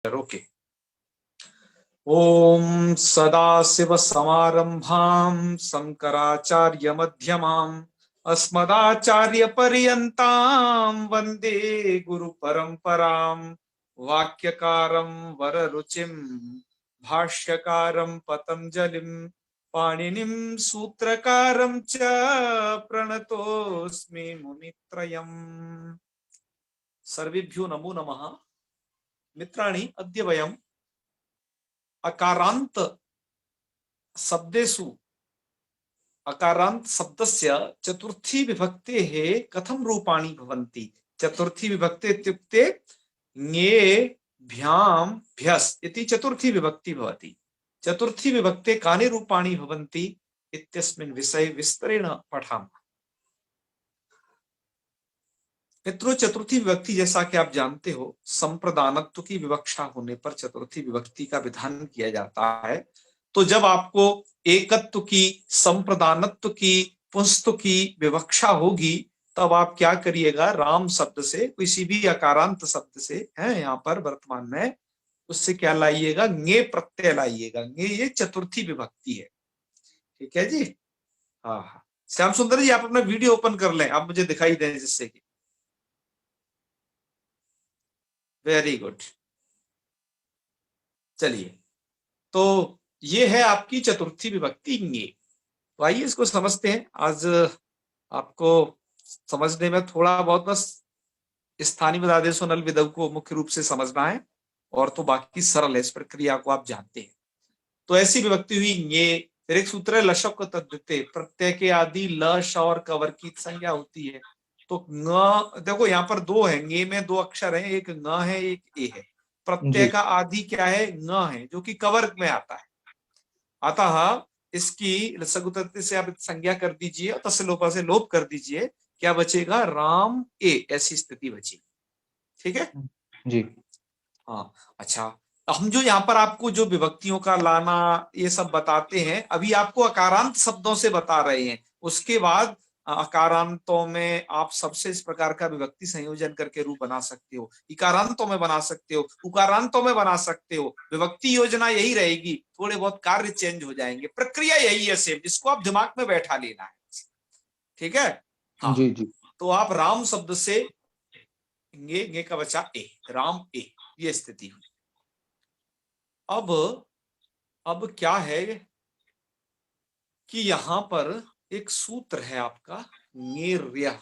Okay. ओम सदाशिव समारंभां शंकराचार्य मध्यमाम् अस्मदाचार्य पर्यन्तां वंदे गुरु परंपरां। वाक्यकारं वररुचिं भाष्यकारं पतंजलिं पाणिनिं सूत्रकारं च प्रणतोऽस्मि मुनित्रयम्। सर्वेभ्यो नमो नमः। मित्राणि, अद्य वयम् अकारांत शब्देषु अकारांत शब्दस्य चतुर्थी विभक्तेः कथं रूपाणि भवन्ति। चतुर्थी विभक्ति इत्युक्ते ङे भ्यां भ्यस् इति चतुर्थी विभक्ति भवति। चतुर्थी विभक्ते कानि रूपाणि भवन्ति इत्यस्मिन् विषये विस्तरेण पठामः। मित्रों, चतुर्थी विभक्ति जैसा कि आप जानते हो, संप्रदानत्व की विवक्षा होने पर चतुर्थी विभक्ति का विधान किया जाता है। तो जब आपको एकत्व की, संप्रदानत्व की, पुंस्तव की विवक्षा होगी तब आप क्या करिएगा, राम शब्द से, किसी भी अकारांत शब्द से है यहाँ पर वर्तमान में, उससे क्या लाइएगा, ङे प्रत्यय लाइएगा। ङे ये चतुर्थी विभक्ति है। ठीक है जी। हाँ हाँ, श्याम सुंदर जी आप अपना वीडियो ओपन कर लें, आप मुझे दिखाई दें जिससे कि। Very good. चलिए, तो ये है आपकी चतुर्थी विभक्ति ङे। तो आइए इसको समझते हैं। आज आपको समझने में थोड़ा बहुत बस स्थानीय पदादेशों नल विधव को मुख्य रूप से समझना है, और तो बाकी सरल है, इस प्रक्रिया को आप जानते हैं। तो ऐसी विभक्ति हुई ङे। फिर एक सूत्र है लशक तद्धिते, प्रत्यय के आदि ल, श और कवर की संज्ञा होती है। तो ङ, देखो यहाँ पर दो है, ङे में दो अक्षर है, एक ङ है एक ए है। प्रत्यय का आदि क्या है, ङ है, जो कि कवर में आता है। अतः इसकी लसगुतत्व से आप संज्ञा कर दीजिए और तस्लोपा से लोप कर दीजिए, क्या बचेगा, राम ए, ऐसी स्थिति बचेगी। ठीक है जी। हाँ, अच्छा। हम जो यहाँ पर आपको जो विभक्तियों का लाना ये सब बताते हैं, अभी आपको अकारांत शब्दों से बता रहे हैं। उसके बाद अकारांतों में आप सबसे इस प्रकार का विभक्ति संयोजन करके रूप बना सकते हो, इकारांतों में बना सकते हो, उकारांतों में बना सकते हो। विभक्ति योजना यही रहेगी, थोड़े बहुत कार्य चेंज हो जाएंगे, प्रक्रिया यही है सेम, जिसको आप दिमाग में बैठा लेना है। ठीक है हाँ जी जी। तो आप राम शब्द से ङे का बचा ए, राम ए, ये स्थिति हुई। अब क्या है कि यहां पर एक सूत्र है आपका ङेर्य।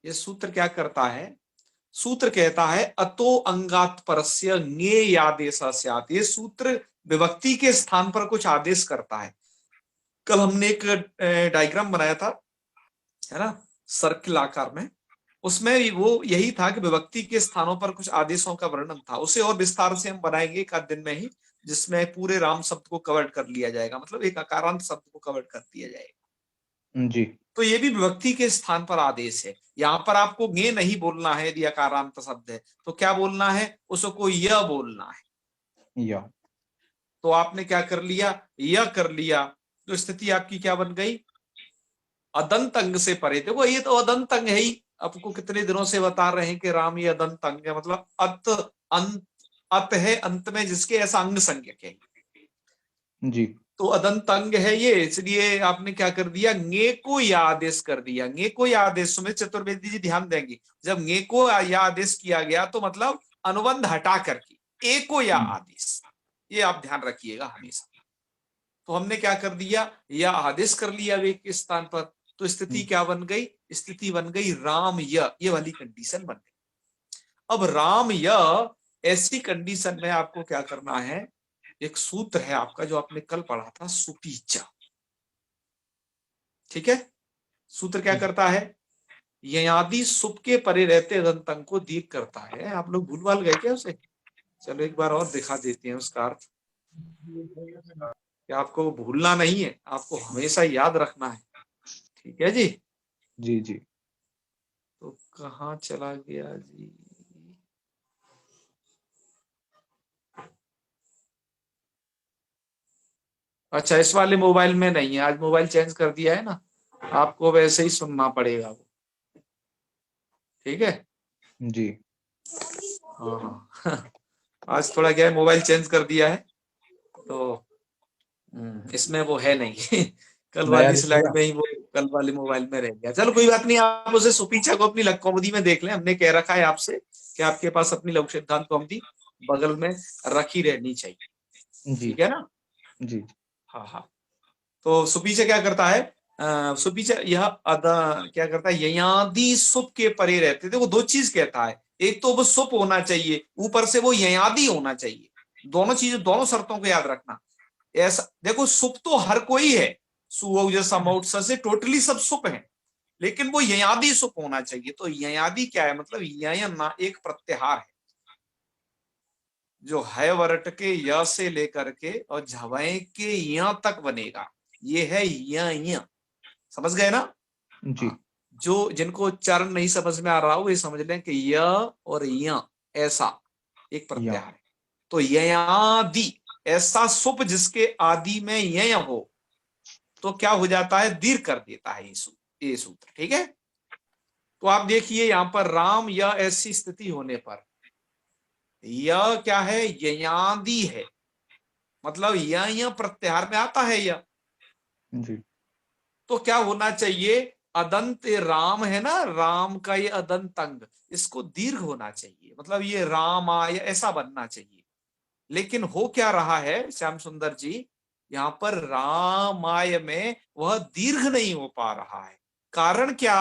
ये सूत्र क्या करता है, सूत्र कहता है अतो अंगात परस्य ङे यादेश स्यात्। ये सूत्र विभक्ति के स्थान पर कुछ आदेश करता है। कल हमने एक डायग्राम बनाया था, है ना, सर्किल आकार में। उसमें वो यही था कि विभक्ति के स्थानों पर कुछ आदेशों का वर्णन था। उसे और विस्तार से हम बनाएंगे एक आध दिन में ही, जिसमें पूरे राम शब्द को कवर कर लिया जाएगा, मतलब एक अकारांत शब्द को कवर कर दिया जाएगा। जी। तो ये भी विभक्ति के स्थान पर आदेश है। यहाँ पर आपको ङे नहीं बोलना है, यदि अकारांत शब्द है तो क्या बोलना है, उसको य बोलना है। या। तो आपने क्या कर लिया, य कर लिया, तो स्थिति आपकी क्या बन गई, अदंत अंग से परे। देखो ये तो अदंत अंग है ही, आपको कितने दिनों से बता रहे हैं कि राम ये अदंत अंग है, मतलब अत अंत, अत है अंत में जिसके, ऐसा अंग संज्ञक है। जी। तो अदंत अंग है ये, इसलिए आपने क्या कर दिया, ङे को या आदेश कर दिया। ङे को या आदेश में चतुर्वेदी जी ध्यान देंगे, जब ङे को या आदेश किया गया तो मतलब अनुबंध हटा करके ए को या आदेश, ये आप ध्यान रखिएगा हमेशा। तो हमने क्या कर दिया, या आदेश कर लिया वे के स्थान पर। तो स्थिति क्या बन गई, स्थिति बन गई राम य, ये वाली कंडीशन बन गई। अब राम य ऐसी कंडीशन में आपको क्या करना है, एक सूत्र है आपका जो आपने कल पढ़ा था, सुपीचा। ठीक है, सूत्र क्या करता है, यदि सुप के परे रहते दंतंग को दीर्घ करता है। आप लोग भूल भाल गए क्या उसे, चलो एक बार और दिखा देते हैं उसका अर्थ, कि आपको भूलना नहीं है, आपको हमेशा याद रखना है। ठीक है जी। जी जी। तो कहाँ चला गया जी, अच्छा इस वाले मोबाइल में नहीं है, आज मोबाइल चेंज कर दिया है ना, आपको वैसे ही सुनना पड़ेगा वो। ठीक है जी। हाँ हाँ आज थोड़ा क्या है, मोबाइल चेंज कर दिया है तो इसमें वो है नहीं कल नया वाली नहीं स्लाइड हुआ। में ही वो कल वाले मोबाइल में रह गया। चलो कोई बात नहीं, आप उसे सुपीछा को अपनी लघु कौमुदी में देख लें। हमने कह रखा है आपसे कि आपके पास अपनी लघु सिद्धांत कौमुदी बगल में रखी रहनी चाहिए, जी ठीक है ना। जी हाँ हाँ। तो सुपीछा क्या करता है, सुपीछा यह अदा क्या करता है, ययादि सुप के परे रहते थे। वो दो चीज कहता है, एक तो वो सुप होना चाहिए, ऊपर से वो ययादि होना चाहिए। दोनों चीजें, दोनों शर्तों को याद रखना। ऐसा देखो, सुप तो हर कोई है, सुव जैसा माउट से टोटली सब सुप है, लेकिन वो ययादि सुप होना चाहिए। तो ययादि क्या है, मतलब ययन ना एक प्रत्याहार है जो है वर्ट के य से लेकर के और झवय के य तक बनेगा। ये है य, समझ गए ना। जी हाँ, जो जिनको उच्चारण नहीं समझ में आ रहा हो ये समझ लें कि य और य ऐसा एक या प्रत्याहार है। तो ययादि, ऐसा सुप जिसके आदि में यय हो तो क्या हो जाता है, दीर्घ कर देता है ये सूत्र, ठीक है। तो आप देखिए यहां पर राम या ऐसी स्थिति होने पर यह क्या है, ययादि है, मतलब यह प्रत्याहार में आता है यह। जी तो क्या होना चाहिए, अदंत राम है ना, राम का ये अदंत अंग, इसको दीर्घ होना चाहिए, मतलब ये राम आय ऐसा बनना चाहिए। लेकिन हो क्या रहा है श्याम सुंदर जी, यहां पर रामाय में वह दीर्घ नहीं हो पा रहा है। कारण क्या,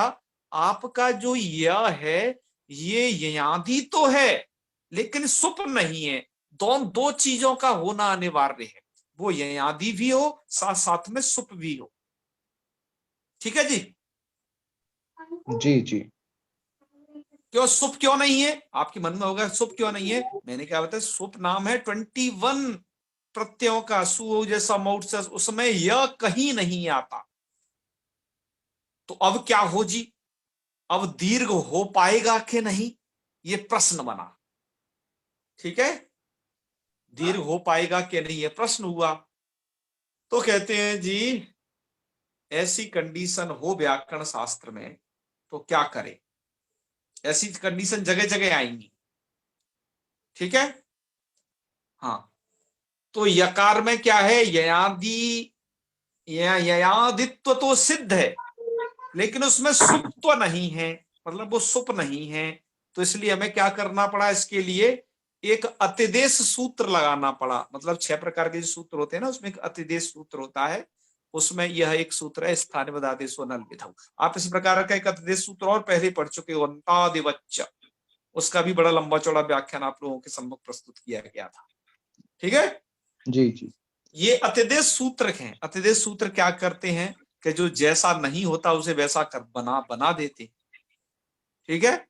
आपका जो यह है ये ययादि तो है लेकिन सुप नहीं है। दो चीजों का होना अनिवार्य है, वो ययादि भी हो साथ साथ में सुप भी हो, ठीक है जी। जी जी क्यों सुप क्यों नहीं है, आपके मन में होगा सुप क्यों नहीं है। मैंने क्या बताया, सुप नाम है 21 प्रत्ययों का, सु जैसा माउट से, उसमें यह कहीं नहीं आता। तो अब क्या हो जी, अब दीर्घ हो पाएगा कि नहीं, ये प्रश्न बना, ठीक है। दीर्घ हो पाएगा कि नहीं ये प्रश्न हुआ। तो कहते हैं जी, ऐसी कंडीशन हो व्याकरण शास्त्र में तो क्या करें, ऐसी कंडीशन जगह जगह आएंगी, ठीक है। हाँ, तो यकार में क्या है, ययादि, ययादित्व तो सिद्ध है लेकिन उसमें सुप तो नहीं है, मतलब वो सुप नहीं है। तो इसलिए हमें क्या करना पड़ा, इसके लिए एक अतिदेश सूत्र लगाना पड़ा। मतलब 6 प्रकार के जो सूत्र होते हैं ना, उसमें एक अतिदेश सूत्र होता है, उसमें यह एक सूत्र है, स्थानिपद आदेशो नल विधौ। आप इस प्रकार का एक अतिदेश सूत्र और पहले पढ़ चुके हो, अंतादिवच्च, उसका भी बड़ा लंबा चौड़ा व्याख्यान आप लोगों के सम्मुख प्रस्तुत किया गया था, ठीक है। जी जी ये अतिदेश सूत्र हैं। अतिदेश सूत्र क्या करते हैं कि जो जैसा नहीं होता उसे वैसा कर बना बना देते, ठीक है।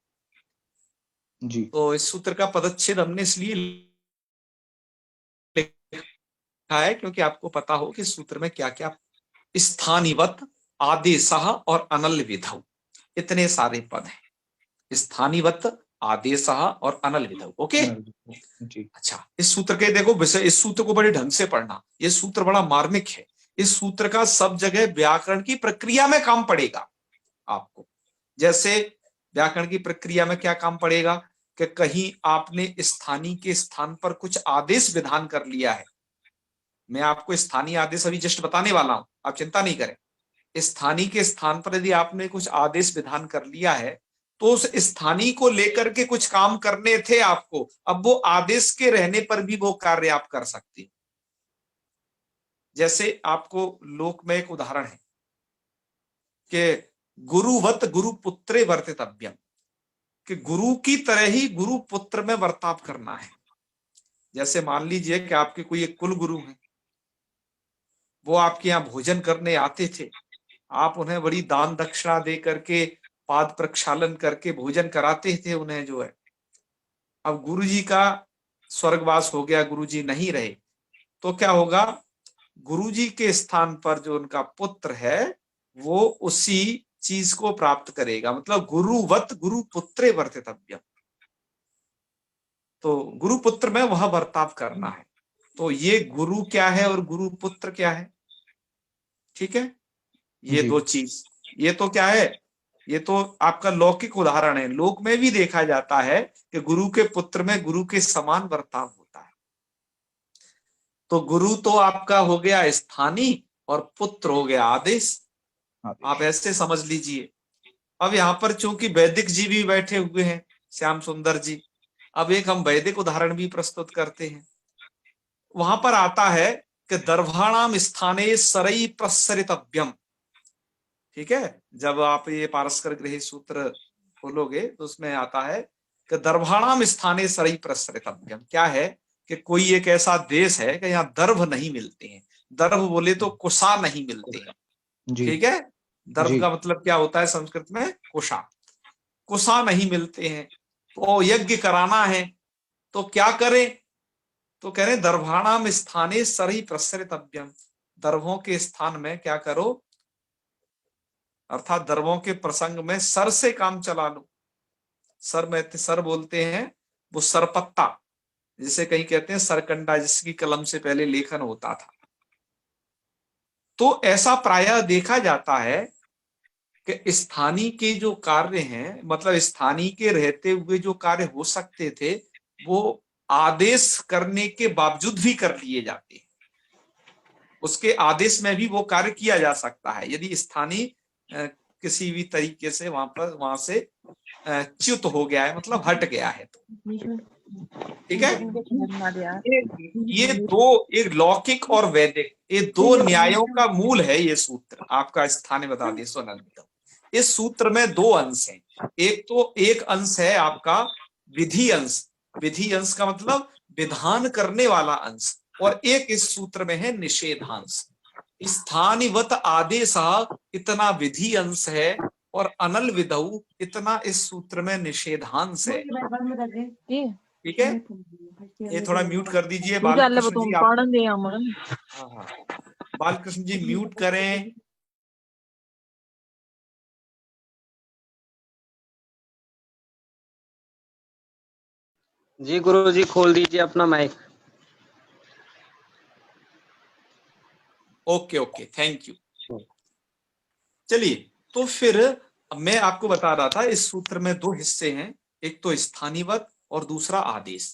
जी तो इस सूत्र का पदच्छेद हमने इसलिए लिखा है क्योंकि आपको पता हो कि सूत्र में क्या क्या, स्थानिवत, आदेशः और अनल विधौ, इतने सारे पद हैं। स्थानिवत, आदेशः और अनल विधौ, ओके। जी अच्छा, इस सूत्र के देखो विषय, इस सूत्र को बड़े ढंग से पढ़ना, ये सूत्र बड़ा मार्मिक है। इस सूत्र का सब जगह व्याकरण की प्रक्रिया में काम पड़ेगा आपको। जैसे व्याकरण की प्रक्रिया में क्या काम पड़ेगा कि कहीं आपने स्थानीय के स्थान पर कुछ आदेश विधान कर लिया है। मैं आपको स्थानीय आदेश अभी जस्ट बताने वाला हूं, आप चिंता नहीं करें। स्थानीय के स्थान पर यदि आपने कुछ आदेश विधान कर लिया है तो उस स्थानीय को लेकर के कुछ काम करने थे आपको, अब वो आदेश के रहने पर भी वो कार्य आप कर सकते हैं। जैसे आपको लोक में एक उदाहरण है कि गुरुवत गुरु पुत्रे वर्तितव्यम, कि गुरु की तरह ही गुरु पुत्र में बर्ताव करना है। जैसे मान लीजिए कि आपके कोई एक कुल गुरु हैं, वो आपके यहाँ भोजन करने आते थे, आप उन्हें बड़ी दान दक्षिणा दे करके पाद प्रक्षालन करके भोजन कराते थे उन्हें जो है। अब गुरु जी का स्वर्गवास हो गया, गुरु जी नहीं रहे, तो क्या होगा, गुरु जी के स्थान पर जो उनका पुत्र है वो उसी चीज को प्राप्त करेगा। मतलब गुरुवत गुरु पुत्रे वर्तितव्यम, तो गुरु पुत्र में वह बर्ताव करना है। तो ये गुरु क्या है और गुरु पुत्र क्या है, ठीक है। ये जी दो चीज, ये तो क्या है, ये तो आपका लौकिक उदाहरण है। लोक में भी देखा जाता है कि गुरु के पुत्र में गुरु के समान बर्ताव होता है। तो गुरु तो आपका हो गया स्थानीय और पुत्र हो गया आदेश। आप ऐसे समझ लीजिए। अब यहाँ पर चूंकि वैदिक जी भी बैठे हुए हैं, श्याम सुंदर जी, अब एक हम वैदिक उदाहरण भी प्रस्तुत करते हैं। वहां पर आता है कि दर्भाणाम स्थाने सरई प्रसरितव्यम। ठीक है, जब आप ये पारस्कर गृह सूत्र खोलोगे तो उसमें आता है कि दर्भाणाम स्थाने सरई प्रसरितव्यम। क्या है कि कोई एक ऐसा देश है कि यहाँ दर्भ नहीं मिलते हैं। दर्भ बोले तो कुशा नहीं मिलते हैं। जी ठीक है, दर्भ जी का मतलब क्या होता है संस्कृत में? कुशा। कुशा नहीं मिलते हैं, तो यज्ञ कराना है, तो क्या करें? तो कह रहे दर्भाणाम स्थाने सरई प्रसरितव्यम। दर्भों के स्थान में क्या करो, अर्थात दर्भों के प्रसंग में सर से काम चला लो। सर में सर बोलते हैं वो सरपत्ता, जिसे कहीं कहते हैं सरकंडा, जिसकी कलम से पहले लेखन होता था। तो ऐसा प्रायः देखा जाता है कि स्थानीय के जो कार्य हैं, मतलब स्थानीय के रहते हुए जो कार्य हो सकते थे, वो आदेश करने के बावजूद भी कर लिए जाते हैं। उसके आदेश में भी वो कार्य किया जा सकता है यदि स्थानीय किसी भी तरीके से वहां से च्युत हो गया है, मतलब हट गया है तो। ठीक है, ये दो, एक लौकिक और वैदिक, ये दो न्यायों का मूल है ये सूत्र आपका स्थानीय वदादेश अनल्पितम। इस सूत्र में दो अंश हैं। एक तो एक अंश है आपका विधि अंश। विधि अंश का मतलब विधान करने वाला अंश, और एक इस सूत्र में है निषेधांश। स्थानिवत आदेश इतना विधि अंश है, और अनल विधौ इतना इस सूत्र में निषेधांश है। ठीक है, ये थोड़ा म्यूट कर दीजिए बालकृष्ण जी आप। हाँ हाँ, बालकृष्ण जी म्यूट करें। जी गुरु जी खोल दीजिए अपना mic. Okay okay, thank you. चलिए, तो फिर मैं आपको बता रहा था इस सूत्र में दो हिस्से हैं, एक तो स्थानीवत और दूसरा आदेश।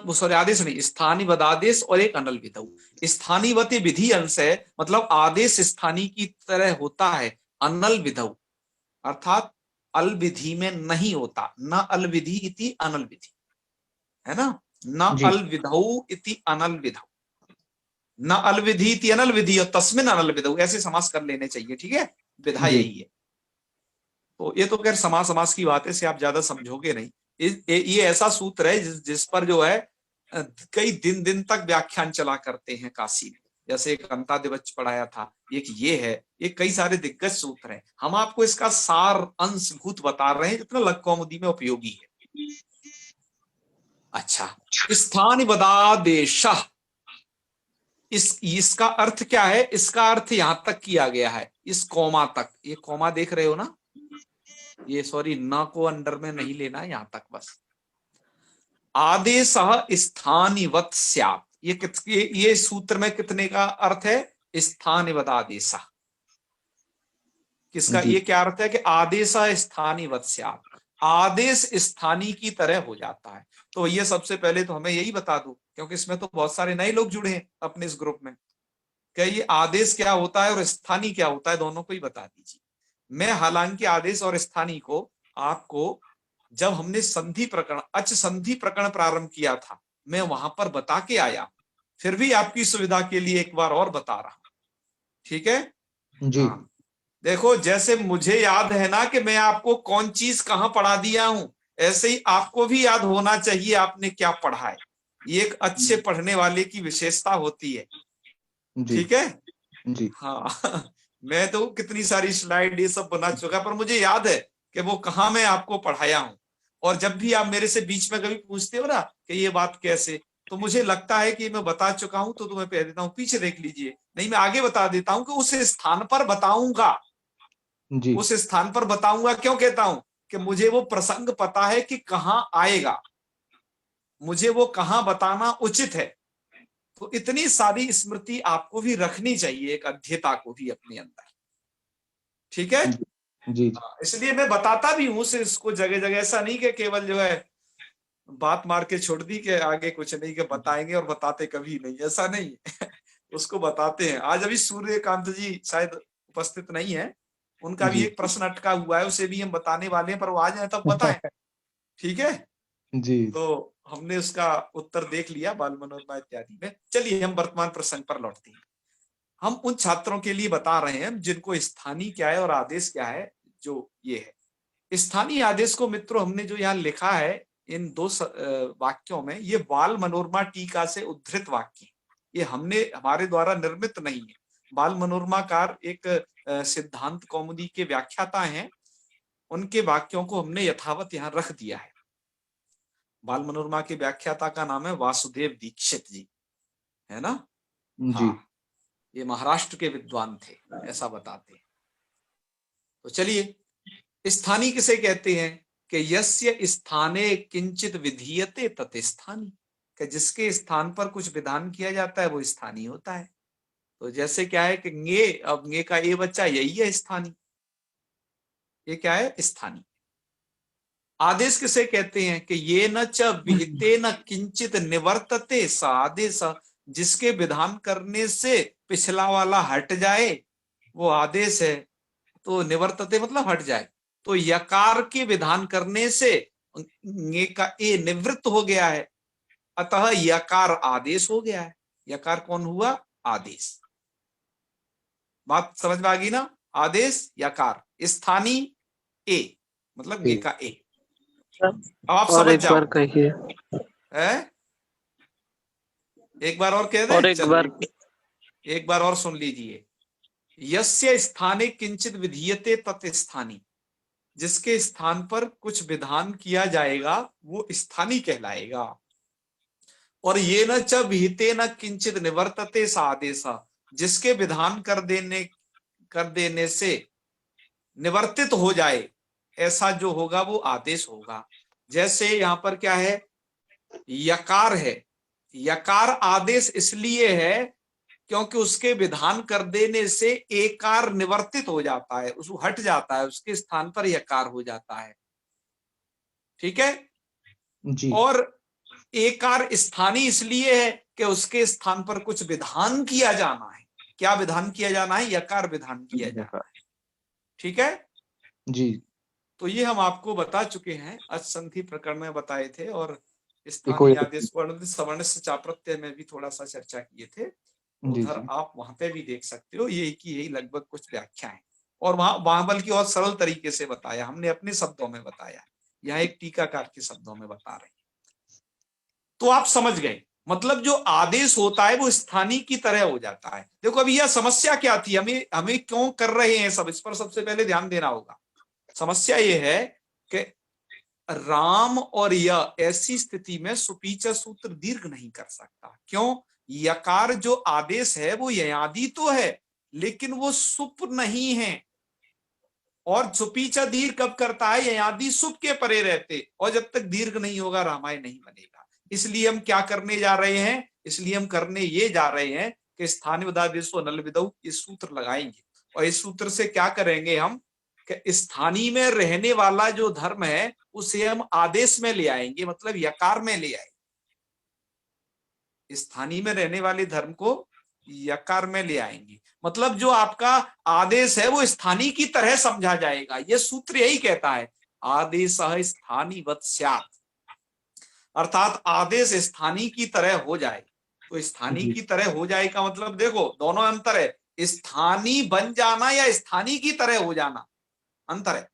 वो सॉरी आदेश नहीं, स्थानीय वदादेश और एक अनल विधौ। स्थानीवत विधि अंश है, मतलब आदेश स्थानीय की तरह होता है। अनल विधौ अर्थात अल विधि में नहीं होता। न अल विधि इति अनल विधि, है ना? न जी अल विधौ इति अनल विधौ, न अल विधि इति अनल विधि और तस्मिन अनल विधौ, ऐसे समास कर लेने चाहिए। ठीक है, विधा जी यही है। तो ये तो खैर समास समास की बातें से आप ज्यादा समझोगे नहीं। ये ऐसा सूत्र है जिस पर जो है कई दिन दिन तक व्याख्यान चला करते हैं काशी में। जैसे एक अंतादिवच पढ़ाया था, एक ये है, ये कई सारे दिग्गज सूत्र हैं। हम आपको इसका सार अंशभूत बता रहे हैं जितना लघु कौमुदी में उपयोगी है। अच्छा, स्थान बदादेश, इसका अर्थ क्या है? इसका अर्थ यहां तक किया गया है, इस कौमा तक। ये कौमा देख रहे हो ना, ये सॉरी न को अंडर में नहीं लेना, यहां तक बस। आदेश स्थानिवत स्यात्, ये सूत्र में कितने का अर्थ है? स्थानिवत आदेश। किसका जी ये क्या अर्थ है कि आदेश स्थानिवत स्यात्, आदेश स्थानीय की तरह हो जाता है। तो ये सबसे पहले तो हमें यही बता दूं, क्योंकि इसमें तो बहुत सारे नए लोग जुड़े हैं अपने इस ग्रुप में, क्या ये आदेश क्या होता है और स्थानीय क्या होता है, दोनों को ही बता दीजिए। मैं हालांकि आदेश और स्थानीय को आपको जब हमने संधि प्रकरण, अच संधि प्रकरण प्रारंभ किया था, मैं वहां पर बता के आया, फिर भी आपकी सुविधा के लिए एक बार और बता रहा हूं। ठीक है, जी हाँ, देखो जैसे मुझे याद है ना कि मैं आपको कौन चीज कहां पढ़ा दिया हूं, ऐसे ही आपको भी याद होना चाहिए आपने क्या पढ़ा है। ये एक अच्छे पढ़ने वाले की विशेषता होती है। जी ठीक है, जी हाँ मैं तो कितनी सारी स्लाइड ये सब बना चुका, पर मुझे याद है कि वो कहाँ मैं आपको पढ़ाया हूं। और जब भी आप मेरे से बीच में कभी पूछते हो ना कि ये बात कैसे, तो मुझे लगता है कि मैं बता चुका हूं, तो तुम्हें कह देता हूं पीछे देख लीजिए, नहीं मैं आगे बता देता हूं कि उस स्थान पर बताऊंगा। जी उस स्थान पर बताऊंगा क्यों कहता हूं? कि मुझे वो प्रसंग पता है कि कहाँ आएगा, मुझे वो कहाँ बताना उचित है। तो इतनी सारी स्मृति आपको भी रखनी चाहिए, एक अध्येता को भी अपने अंदर। ठीक है, जी जी इसलिए मैं बताता भी हूं से इसको जगह जगह, ऐसा नहीं कि केवल जो है बात मार के छोड़ दी कि आगे कुछ नहीं, कि बताएंगे और बताते कभी नहीं, ऐसा नहीं है। उसको बताते हैं। आज अभी सूर्यकांत जी शायद उपस्थित नहीं है, उनका भी जी एक प्रश्न अटका हुआ है, उसे भी हम बताने वाले हैं, पर वो आ जाए तब बताएं। ठीक है, जी तो हमने उसका उत्तर देख लिया बाल मनोरमा इत्यादि में। चलिए हम वर्तमान प्रसंग पर लौटते हैं। हम उन छात्रों के लिए बता रहे हैं जिनको स्थानीय क्या है और आदेश क्या है। जो ये है स्थानीय आदेश को मित्रों, हमने जो यहाँ लिखा है इन दो वाक्यों में, ये बाल मनोरमा टीका से उद्धृत वाक्य है। ये हमने हमारे द्वारा निर्मित नहीं है। बाल मनोरमाकार एक सिद्धांत कौमुदी के व्याख्याता हैं, उनके वाक्यों को हमने यथावत यहाँ रख दिया है। बाल मनोरमा के व्याख्याता का नाम है वासुदेव दीक्षित जी, है ना। जी हाँ, ये महाराष्ट्र के विद्वान थे, ऐसा बताते हैं। तो चलिए, स्थानीय किसे कहते हैं कि यस्य स्थाने किंचित विधीयते तत् स्थानीय, कि जिसके स्थान पर कुछ विधान किया जाता है वो स्थानीय होता है। तो जैसे क्या है कि ङे, अब ङे का ए बच्चा, यही है स्थानीय। ये क्या है? स्थानीय। आदेश किसे कहते हैं कि ये न च विहिते न किंचित निवर्तते स आदेश, जिसके विधान करने से पिछला वाला हट जाए वो आदेश है। तो निवर्तते मतलब हट जाए। तो यकार के विधान करने से ङे का ए निवृत्त हो गया है, अतः यकार आदेश हो गया है। यकार कौन हुआ? आदेश। बात समझ में आ गई ना? आदेश यकार, स्थानीय ए मतलब ङे का ए। अब आप और समझ एक जाओ बार कहिए। है? एक बार और कह दे। और एक बार। एक बार और सुन लीजिए। यस्य स्थाने किंचित विधीयते तत् स्थानीय, जिसके स्थान पर कुछ विधान किया जाएगा वो स्थानीय कहलाएगा। और ये न च विहिते न किंचित निवर्तते स आदेश, जिसके विधान कर देने से निवर्तित हो जाए ऐसा जो होगा वो आदेश होगा। जैसे यहां पर क्या है? यकार है। यकार आदेश इसलिए है क्योंकि उसके विधान कर देने से एकार निवर्तित हो जाता है, उसको हट जाता है, उसके स्थान पर यकार हो जाता है। ठीक है। जी और एकार स्थानीय इसलिए है कि उसके स्थान पर कुछ विधान किया जाना है। क्या विधान किया जाना है? यकार विधान किया जाना है। ठीक है। जी तो ये हम आपको बता चुके हैं, असंधि प्रकरण में बताए थे, और इको स्थानीय आदेश वर्ण सवर्ण से चाप्रत्यय में भी थोड़ा सा चर्चा किए थे। तो जी उधर जी आप वहां पे भी देख सकते हो, यही लगभग कुछ व्याख्या है। और वहां बल्कि और सरल तरीके से बताया, हमने अपने शब्दों में बताया, यहाँ एक टीकाकार के शब्दों में बता रहे हैं। तो आप समझ गए, मतलब जो आदेश होता है वो स्थानीय की तरह हो जाता है। देखो अभी यह समस्या क्या थी, हमें क्यों कर रहे हैं सब, इस पर सबसे पहले ध्यान देना होगा। समस्या ये है कि राम और य ऐसी स्थिति में सुपीचा सूत्र दीर्घ नहीं कर सकता। क्यों? यकार जो आदेश है वो ययादि तो है, लेकिन वो सुप नहीं है। और सुपीचा दीर्घ कब करता है? ययादि सुप के परे रहते, और जब तक दीर्घ नहीं होगा रामायण नहीं बनेगा। इसलिए हम क्या करने जा रहे हैं? इसलिए हम करने ये जा रहे हैं कि स्थानीय विदादेशो नल विदौ, इस सूत्र लगाएंगे। और इस सूत्र से क्या करेंगे हम कि स्थानीय में रहने वाला जो धर्म है उसे हम आदेश में ले आएंगे, मतलब यकार में ले आएंगे। स्थानीय में रहने वाले धर्म को यकार में ले आएंगे, मतलब जो आपका आदेश है वो स्थानीय की तरह समझा जाएगा। यह सूत्र यही कहता है, आदेश स्थानीयवत स्यात्, अर्थात आदेश स्थानीय की तरह हो जाए। तो स्थानीय जी की तरह हो जाए का मतलब देखो दोनों अंतर है, स्थानीय बन जाना या स्थानीय की तरह हो जाना, अंतर है।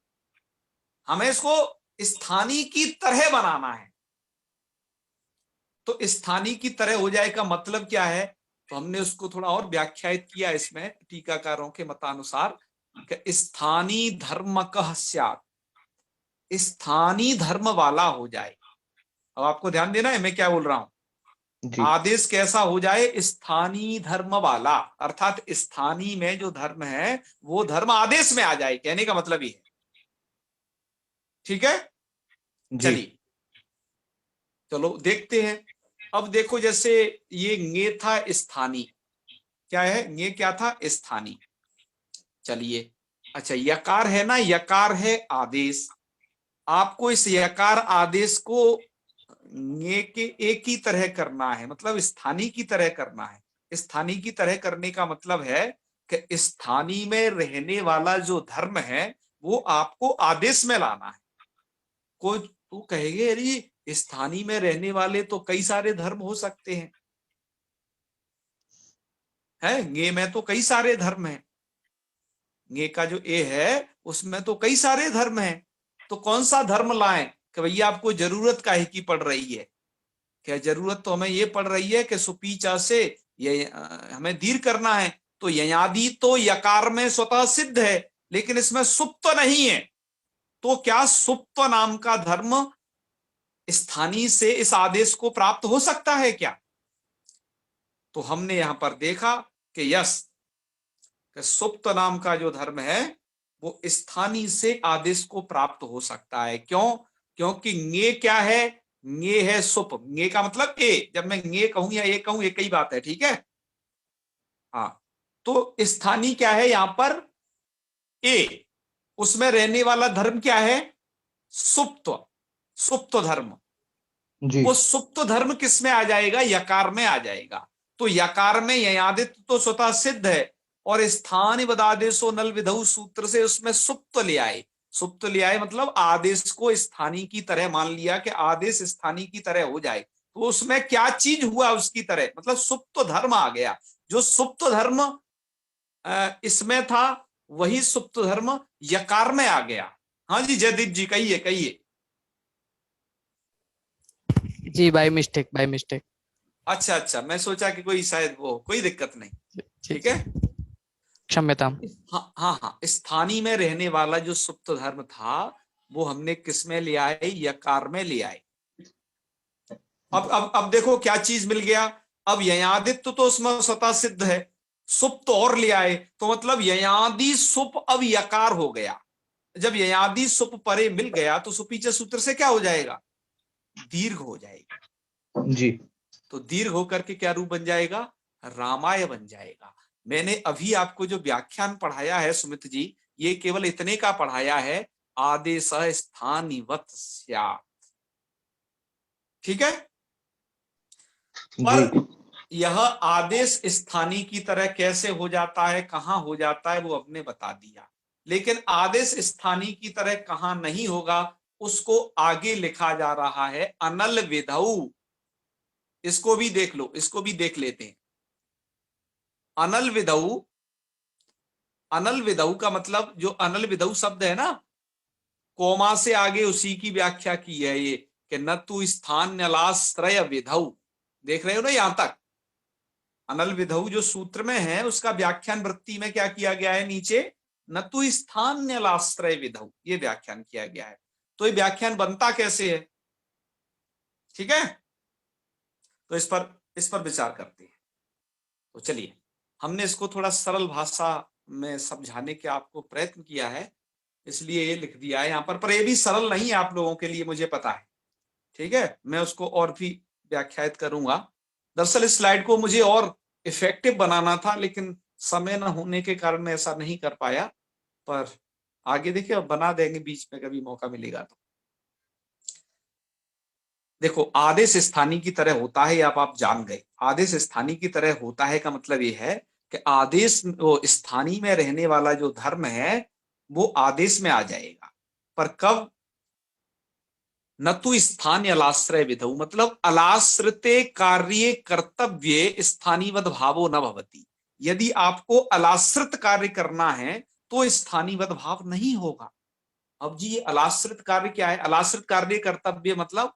हमें इसको स्थानीय की तरह बनाना है। तो स्थानीय की तरह हो जाए का मतलब क्या है? तो हमने उसको थोड़ा और व्याख्यायित किया इसमें टीकाकारों के मतानुसार कि स्थानीय धर्म कह स्यात्, स्थानीय धर्म वाला हो जाए। अब आपको ध्यान देना है मैं क्या बोल रहा हूं। जी आदेश कैसा हो जाए? स्थानीय धर्म वाला, अर्थात स्थानीय में जो धर्म है वो धर्म आदेश में आ जाए, कहने का मतलब ये है। ठीक है। जी चलिए चलो देखते हैं। अब देखो जैसे ये ङे था स्थानीय, क्या है? ङे क्या था? स्थानीय। चलिए, अच्छा यकार है ना, यकार है आदेश। आपको इस यकार आदेश को ङे के एक ही तरह करना है, मतलब स्थानीय की तरह करना है। स्थानीय की तरह करने का मतलब है कि स्थानीय में रहने वाला जो धर्म है वो आपको आदेश में लाना है। कोई तू कहेगे अरे स्थानीय में रहने वाले तो कई सारे धर्म हो सकते हैं, है ङे में तो कई सारे धर्म हैं, ङे का जो ए है उसमें तो कई सारे धर्म हैं। तो कौन सा धर्म लाएं कि भैया आपको जरूरत काहे की पड़ रही है? क्या जरूरत तो हमें ये पड़ रही है कि सुपीचा से ये हमें दीर्घ करना है। तो ययादि तो यकार में स्वतः सिद्ध है, लेकिन इसमें सुप्त नहीं है। तो क्या सुप्त नाम का धर्म स्थानीय से इस आदेश को प्राप्त हो सकता है क्या? तो हमने यहां पर देखा कि यस, कि सुप्त नाम का जो धर्म है वो स्थानीय से आदेश को प्राप्त हो सकता है। क्यों? क्योंकि ङे क्या है? ङे है सुप। ङे का मतलब ए, जब मैं ङे कहूं या ए कहूं एक ही बात है, ठीक है। हाँ, तो स्थानीय क्या है यहां पर? ए। उसमें रहने वाला धर्म क्या है? सुप्त। सुप्त धर्म। जी वो सुप्त धर्म किस में आ जाएगा? यकार में आ जाएगा। तो यकार में ययादित्व तो स्वतः सिद्ध है, और स्थान बदादेशो नल विधौ सूत्र से उसमें सुप्त ले आए। सुप्त ले आए मतलब आदेश को स्थानीय की तरह मान लिया कि आदेश स्थानीय की तरह हो जाए। तो उसमें क्या चीज हुआ उसकी तरह? मतलब सुप्त धर्म आ गया। जो सुप्त धर्म इसमें था वही सुप्त धर्म यकार में आ गया। हाँ जी जयदीप जी, कहिए कहिए। जी बाय मिस्टेक, बाय मिस्टेक। अच्छा अच्छा, मैं सोचा कि कोई शायद वो, कोई दिक्कत नहीं, जी ठीक जी, है। क्षम्यताम। हाँ हाँ हाँ, स्थानीय में रहने वाला जो सुप्त धर्म था वो हमने किस में ले आए? यकार में ले आए। अब देखो क्या चीज मिल गया। अब ययादित्व तो उसमें स्वतः सिद्ध है, सुप्त और ले आए, तो मतलब ययादि सुप अब यकार हो गया। जब ययादि सुप परे मिल गया तो सुपीचे सूत्र से क्या हो जाएगा? दीर्घ हो जाएगा। जी तो दीर्घ होकर के क्या रूप बन जाएगा? रामाय बन जाएगा। मैंने अभी आपको जो व्याख्यान पढ़ाया है सुमित जी, ये केवल इतने का पढ़ाया है, आदेश स्थानिवत् स्यात्, ठीक है। जी पर यह आदेश स्थानीय की तरह कैसे हो जाता है, कहां हो जाता है, वो आपने बता दिया। लेकिन आदेश स्थानीय की तरह कहां नहीं होगा उसको आगे लिखा जा रहा है, अनल विधौ। इसको भी देख लो, इसको भी देख लेते हैं। अनल विधौ, अनल विधौ का मतलब, जो अनल विधौ शब्द है ना, कोमा से आगे उसी की व्याख्या की है ये, कि न तु स्थान्यलाश्रय विधौ। देख रहे हो ना यहां तक? अनल विधौ जो सूत्र में है उसका व्याख्यान वृत्ति में क्या किया गया है? नीचे न तु स्थान्यलाश्रय विधौ, ये व्याख्यान किया गया है। तो ये व्याख्यान बनता कैसे है, ठीक है। तो इस पर विचार करते हैं। तो चलिए, हमने इसको थोड़ा सरल भाषा में समझाने का आपको प्रयत्न किया है, इसलिए ये लिख दिया है यहाँ पर ये भी सरल नहीं है आप लोगों के लिए, मुझे पता है, ठीक है। मैं उसको और भी व्याख्यायित करूंगा। दरअसल इस स्लाइड को मुझे और इफेक्टिव बनाना था, लेकिन समय न होने के कारण मैं ऐसा नहीं कर पाया। पर आगे देखिए, अब बना देंगे बीच में कभी मौका मिलेगा तो। देखो, आदेश स्थानीय की तरह होता है, आप जान गए। आदेश स्थानीय की तरह होता है का मतलब ये है कि आदेश, वो स्थानीय में रहने वाला जो धर्म है वो आदेश में आ जाएगा। पर कब? न तो स्थान अलाश्रय विधौ, मतलब अलाश्रिते कार्य कर्तव्य स्थानीवद भावो न भवति। यदि आपको अलाश्रित कार्य करना है तो स्थानीवद भाव नहीं होगा। अब जी ये अलाश्रित कार्य क्या है? अलाश्रित कार्य कर्तव्य मतलब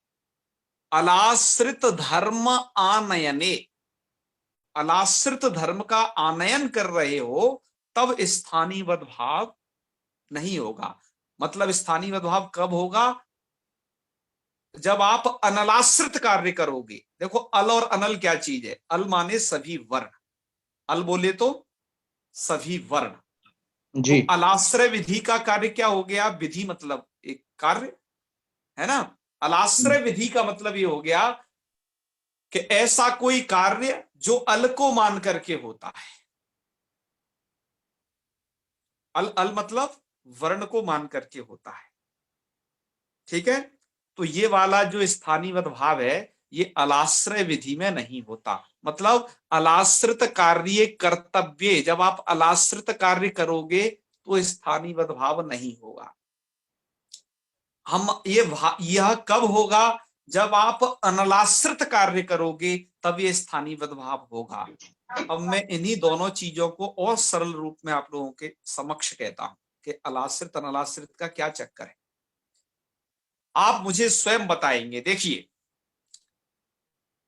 अलाश्रित धर्म आनयने, अलाश्रित धर्म का आनयन कर रहे हो तब स्थानीय भाव नहीं होगा। मतलब स्थानीय भाव कब होगा? जब आप अनलाश्रित कार्य करोगे। देखो, अल और अनल क्या चीज है? अल माने सभी वर्ण, अल बोले तो सभी वर्ण। तो जी अलाश्रय विधि का कार्य क्या हो गया? विधि मतलब एक कार्य, है ना। अलाश्रय विधि का मतलब ये हो गया कि ऐसा कोई कार्य जो अल को मान करके होता है। अल अल मतलब वर्ण को मान करके होता है, ठीक है। तो ये वाला जो स्थानीवद भाव है ये अलाश्रय विधि में नहीं होता। मतलब अलाश्रित कार्य कर्तव्य, जब आप अलाश्रित कार्य करोगे तो स्थानीवद भाव नहीं होगा। हम यह कब होगा? जब आप अनलाश्रित कार्य करोगे तब ये स्थानीवद भाव होगा। अब मैं इन्हीं दोनों चीजों को और सरल रूप में आप लोगों के समक्ष कहता हूं कि अलाश्रित अनलाश्रित का क्या चक्कर है। आप मुझे स्वयं बताएंगे। देखिए,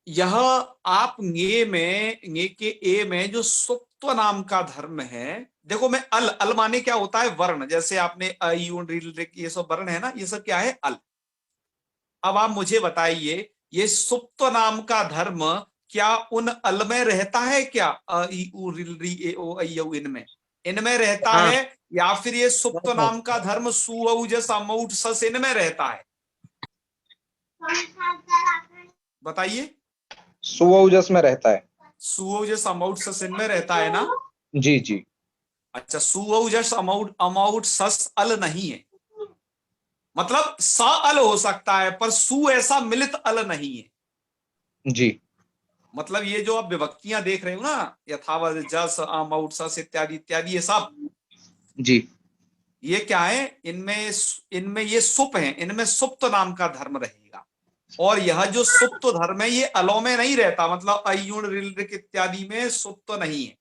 यह आप ङे के ए में जो सुप्त्व नाम का धर्म है, देखो मैं अल माने क्या होता है? वर्ण। जैसे आपने अ यू ये सब वर्ण है ना, ये सब क्या है? अल। अब आप मुझे बताइए, ये सुप्त नाम का धर्म क्या उन अल में रहता है क्या? अ ई उ रिल री ए ओ ऐ औ इनमें इनमें रहता हाँ। है, या फिर ये सुप्त नाम का धर्म सु औ जस अमौट सस इनमें रहता है? बताइए। सुओजस में रहता है। सु औ जस अमौट सस इनमें रहता है ना? जी जी। अच्छा, सु औ जस अमौट अमौट सस अल नहीं है। मतलब सा अल हो सकता है पर सु ऐसा मिलित अल नहीं है। जी मतलब ये जो आप विभक्तियां देख रहे हो ना, यथावत जस अमौट सस इत्यादि इत्यादि, ये सब जी ये क्या है? इनमें इनमें ये सुप है, इनमें सुप्त नाम का धर्म रहेगा। और यह जो सुप्त धर्म है ये अलो में नहीं रहता। मतलब अयुण रिल रिक इत्यादि में सुप्त नहीं है।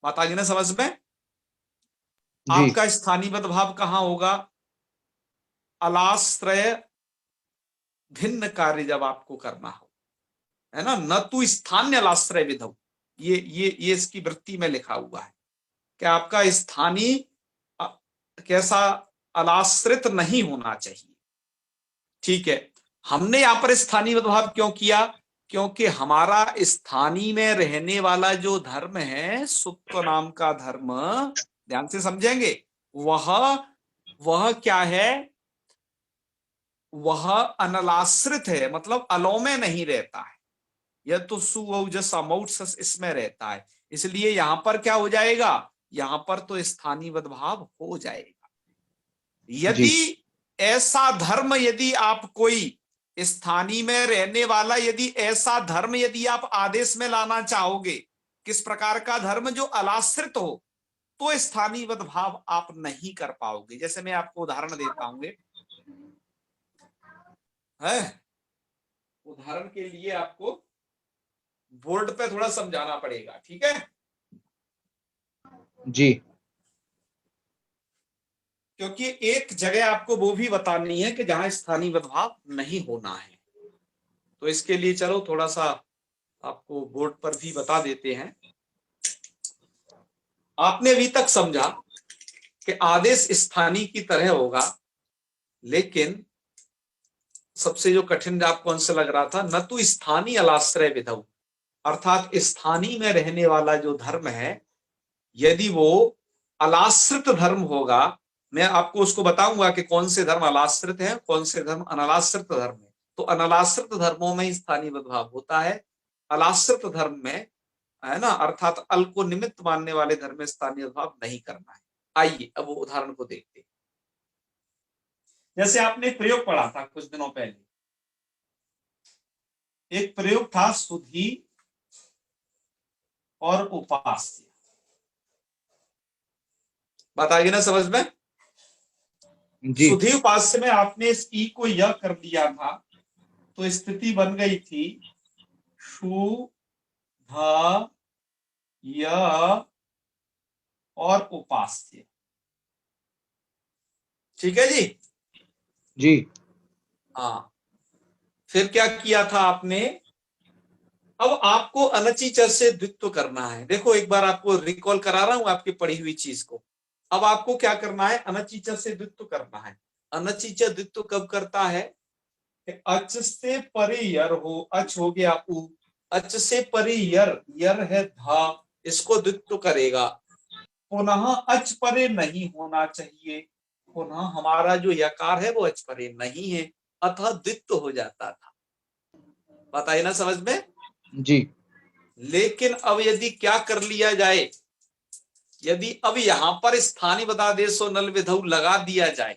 बात आ गई ना समझ में? जी आपका स्थानीवद भाव कहां होगा? अलाश्रय भिन्न कार्य जब आपको करना हो, है ना, न तू स्थान्य अलाश्रय विधौ। ये इसकी वृत्ति में लिखा हुआ है कि आपका स्थानीय कैसा? अलाश्रित नहीं होना चाहिए। ठीक है। हमने यहां पर स्थानीय भाव क्यों किया? क्योंकि हमारा स्थानीय में रहने वाला जो धर्म है, सुप्त नाम का धर्म, ध्यान से समझेंगे, वह क्या है? वह अनलाश्रित है, मतलब अलो में नहीं रहता है। यह तो सुजस अमौट सस इसमें रहता है। इसलिए यहां पर क्या हो जाएगा? यहां पर तो स्थानीवद भाव हो जाएगा। जी यदि ऐसा धर्म, यदि आप कोई स्थानीय में रहने वाला, यदि ऐसा धर्म यदि आप आदेश में लाना चाहोगे, किस प्रकार का धर्म? जो अलाश्रित हो, तो स्थानीवद भाव आप नहीं कर पाओगे। जैसे मैं आपको उदाहरण देता हूं, है उदाहरण के लिए आपको बोर्ड पे थोड़ा समझाना पड़ेगा, ठीक है? जी क्योंकि एक जगह आपको वो भी बतानी है कि जहां स्थानीवद भाव नहीं होना है। तो इसके लिए चलो थोड़ा सा आपको बोर्ड पर भी बता देते हैं। आपने अभी तक समझा कि आदेश स्थानीय की तरह होगा, लेकिन सबसे जो कठिन आपको अंश लग रहा था, न तो स्थानीय अलाश्रय विधौ, अर्थात स्थानीय में रहने वाला जो धर्म है, यदि वो अलाश्रित धर्म होगा, मैं आपको उसको बताऊंगा कि कौन से धर्म अलाश्रित है, कौन से धर्म अनलाश्रित धर्म है। तो अनलाश्रित धर्मों में स्थानीय भाव होता है, अलाश्रित धर्म में, है ना, अर्थात अल को निमित्त मानने वाले धर्म में स्थानीय भाव नहीं करना है। आइए अब वो उदाहरण को देखते हैं। जैसे आपने एक प्रयोग पढ़ा था कुछ दिनों पहले, एक प्रयोग था सुधी और उपास्य। बात आ गई ना समझ में? जी सुधी उपास्य में आपने इस ई को यह कर दिया था, तो स्थिति बन गई थी शु ध य और उपास्य। ठीक है जी? जी हाँ। फिर क्या किया था आपने? अब आपको अनचिचर से द्वित्व करना है। देखो एक बार आपको रिकॉल करा रहा हूं आपकी पढ़ी हुई चीज को। अब आपको क्या करना है? अनचिचर से द्वित्व करना है। अनचिचर द्वित्व कब करता है? अच से परे यर हो, अच हो गया उ, अच से परे यर है धा, इसको द्वित्व करेगा। पुनः अच परे नहीं होना चाहिए, पुनः हमारा जो यकार है वो अच परे नहीं है, अतः द्वित्व हो जाता था। बताइए ना समझ में? जी लेकिन अब यदि क्या कर लिया जाए, यदि अब यहां पर स्थानीय बदादेश और नल विधौ लगा दिया जाए,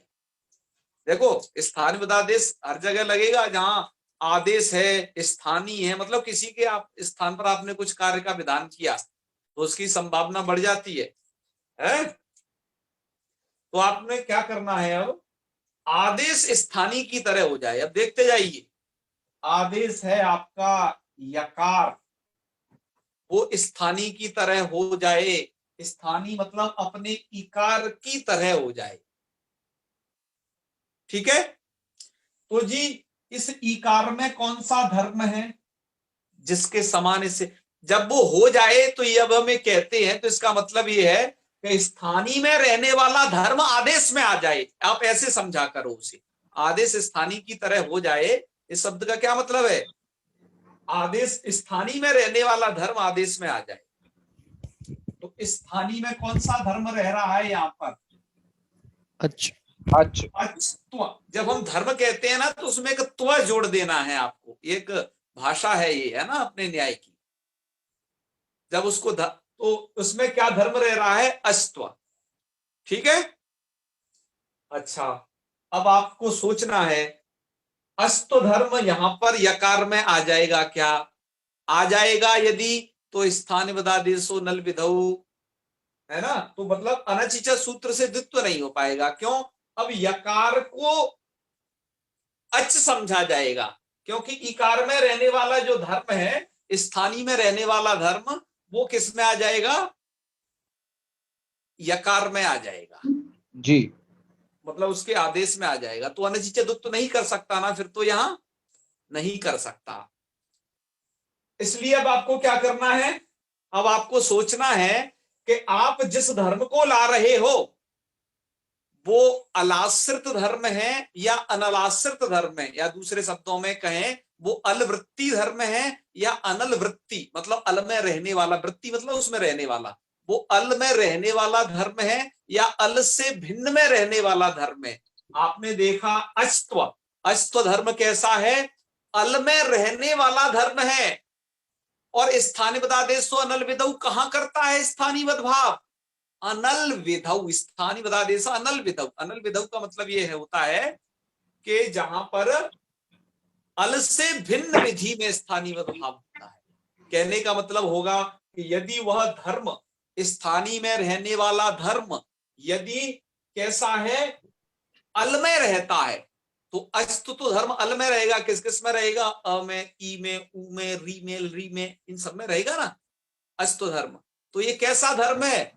देखो स्थानीय पदादेश हर जगह लगेगा जहां आदेश है, स्थानीय है, मतलब किसी के आप स्थान पर आपने कुछ कार्य का विधान किया तो उसकी संभावना बढ़ जाती है? तो आपने क्या करना है, अब आदेश स्थानीय की तरह हो जाए। अब देखते जाइए, आदेश है आपका यकार, वो स्थानीय की तरह हो जाए। स्थानीय मतलब अपने इकार की तरह हो जाए। ठीक है, तो जी इस इकार में कौन सा धर्म है जिसके समान इससे, जब वो हो जाए तो ये अब हमें कहते हैं, तो इसका मतलब ये है कि स्थानीय में रहने वाला धर्म आदेश में आ जाए। आप ऐसे समझा करो उसे, आदेश स्थानीय की तरह हो जाए। इस शब्द का क्या मतलब है? आदेश स्थानीय में रहने वाला धर्म आदेश में आ जाए। तो स्थानीय में कौन सा धर्म रह रहा है यहाँ पर? अच्छा अच्त्व। जब हम धर्म कहते हैं ना तो उसमें एक त्व जोड़ देना है आपको, एक भाषा है ये, है ना, अपने न्याय की। जब उसको तो उसमें क्या धर्म रह रहा है? अस्त्व। ठीक है, अच्छा अब आपको सोचना है अस्त धर्म यहां पर यकार में आ जाएगा क्या? आ जाएगा यदि तो स्थानिपदादेशो नल विधौ, है ना, तो मतलब अनचिच सूत्र से द्वित्व नहीं हो पाएगा। क्यों? अब यकार को अच समझा जाएगा, क्योंकि इकार में रहने वाला जो धर्म है, स्थानीय में रहने वाला धर्म, वो किस में आ जाएगा? यकार में आ जाएगा। जी, मतलब उसके आदेश में आ जाएगा। तो अनचिच द्वित्व नहीं कर सकता ना, फिर तो यहां नहीं कर सकता। इसलिए अब आपको क्या करना है? अब आपको सोचना है कि आप जिस धर्म को ला रहे हो वो अलाश्रित धर्म है या अनलाश्रित धर्म है, या दूसरे शब्दों में कहें वो अलवृत्ति धर्म है या अनल वृत्ति, मतलब अल में रहने वाला, वृत्ति मतलब उसमें रहने वाला, वो अल में रहने वाला धर्म है या अल से भिन्न में रहने वाला धर्म है। आपने देखा अस्त्व, अस्त्व धर्म कैसा है? अल में रहने वाला धर्म है। और स्थानीय पदादेश तो अनल विधौ कहां करता है स्थानीय भाव? अनल विधौ। स्थानीय पदादेश अनल विधौ। अनल विधौ का मतलब ये है, होता है कि जहां पर अल से भिन्न विधि में स्थानीय भाव होता है। कहने का मतलब होगा कि यदि वह धर्म, स्थानीय में रहने वाला धर्म यदि कैसा है? अल में रहता है, तो अस्त तो धर्म अल में रहेगा। किस किस में रहेगा? अ में, ई में, उ में, री में, री में, इन सब में रहेगा ना अस्त धर्म। तो ये कैसा धर्म है?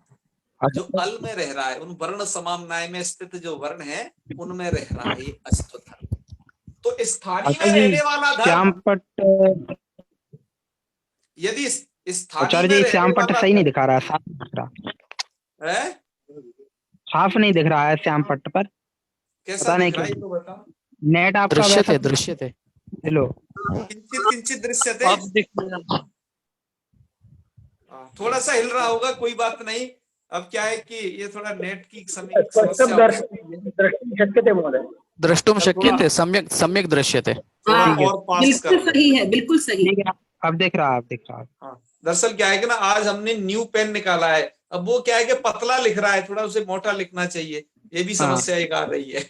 जो अल में रह रहा है, उन वर्ण समाम्नाय में स्थित जो वर्ण है उनमें रह रहा है ये अस्त धर्म। तो स्थानीय में रहने वाला धर्म, श्यामपट्ट, यदि स्थानीय आचार्य में जी रहने श्यामपट्ट वाला सही नहीं दिखा रहा है, साफ नहीं दिख रहा है, साफ नहीं दिख रहा है श्यामपट्ट पर। कैसा पता नहीं दिख रहा है क्यों, तो बताओ। नेट आपका वैसा दृश्यते हेलो, किंचित किंचित दृश्यते, थोड़ा सा हिल रहा होगा, कोई बात नहीं। अब क्या है कि ये थोड़ा नेट की समस्या द्रष्टुम शक्यते, सम्यक सम्यक दृश्यते। थोड़ा ठीक है, और पास बिल्कुल कर। सही है, बिल्कुल सही। ठीक है, अब दिख रहा है, अब दिख रहा है। हाँ, दरअसल क्या है कि ना आज हमने न्यू पेन निकाला है, अब वो क्या है कि पतला लिख रहा है, थोड़ा उसे मोटा लिखना चाहिए, ये भी हाँ। समस्या एक आ रही है।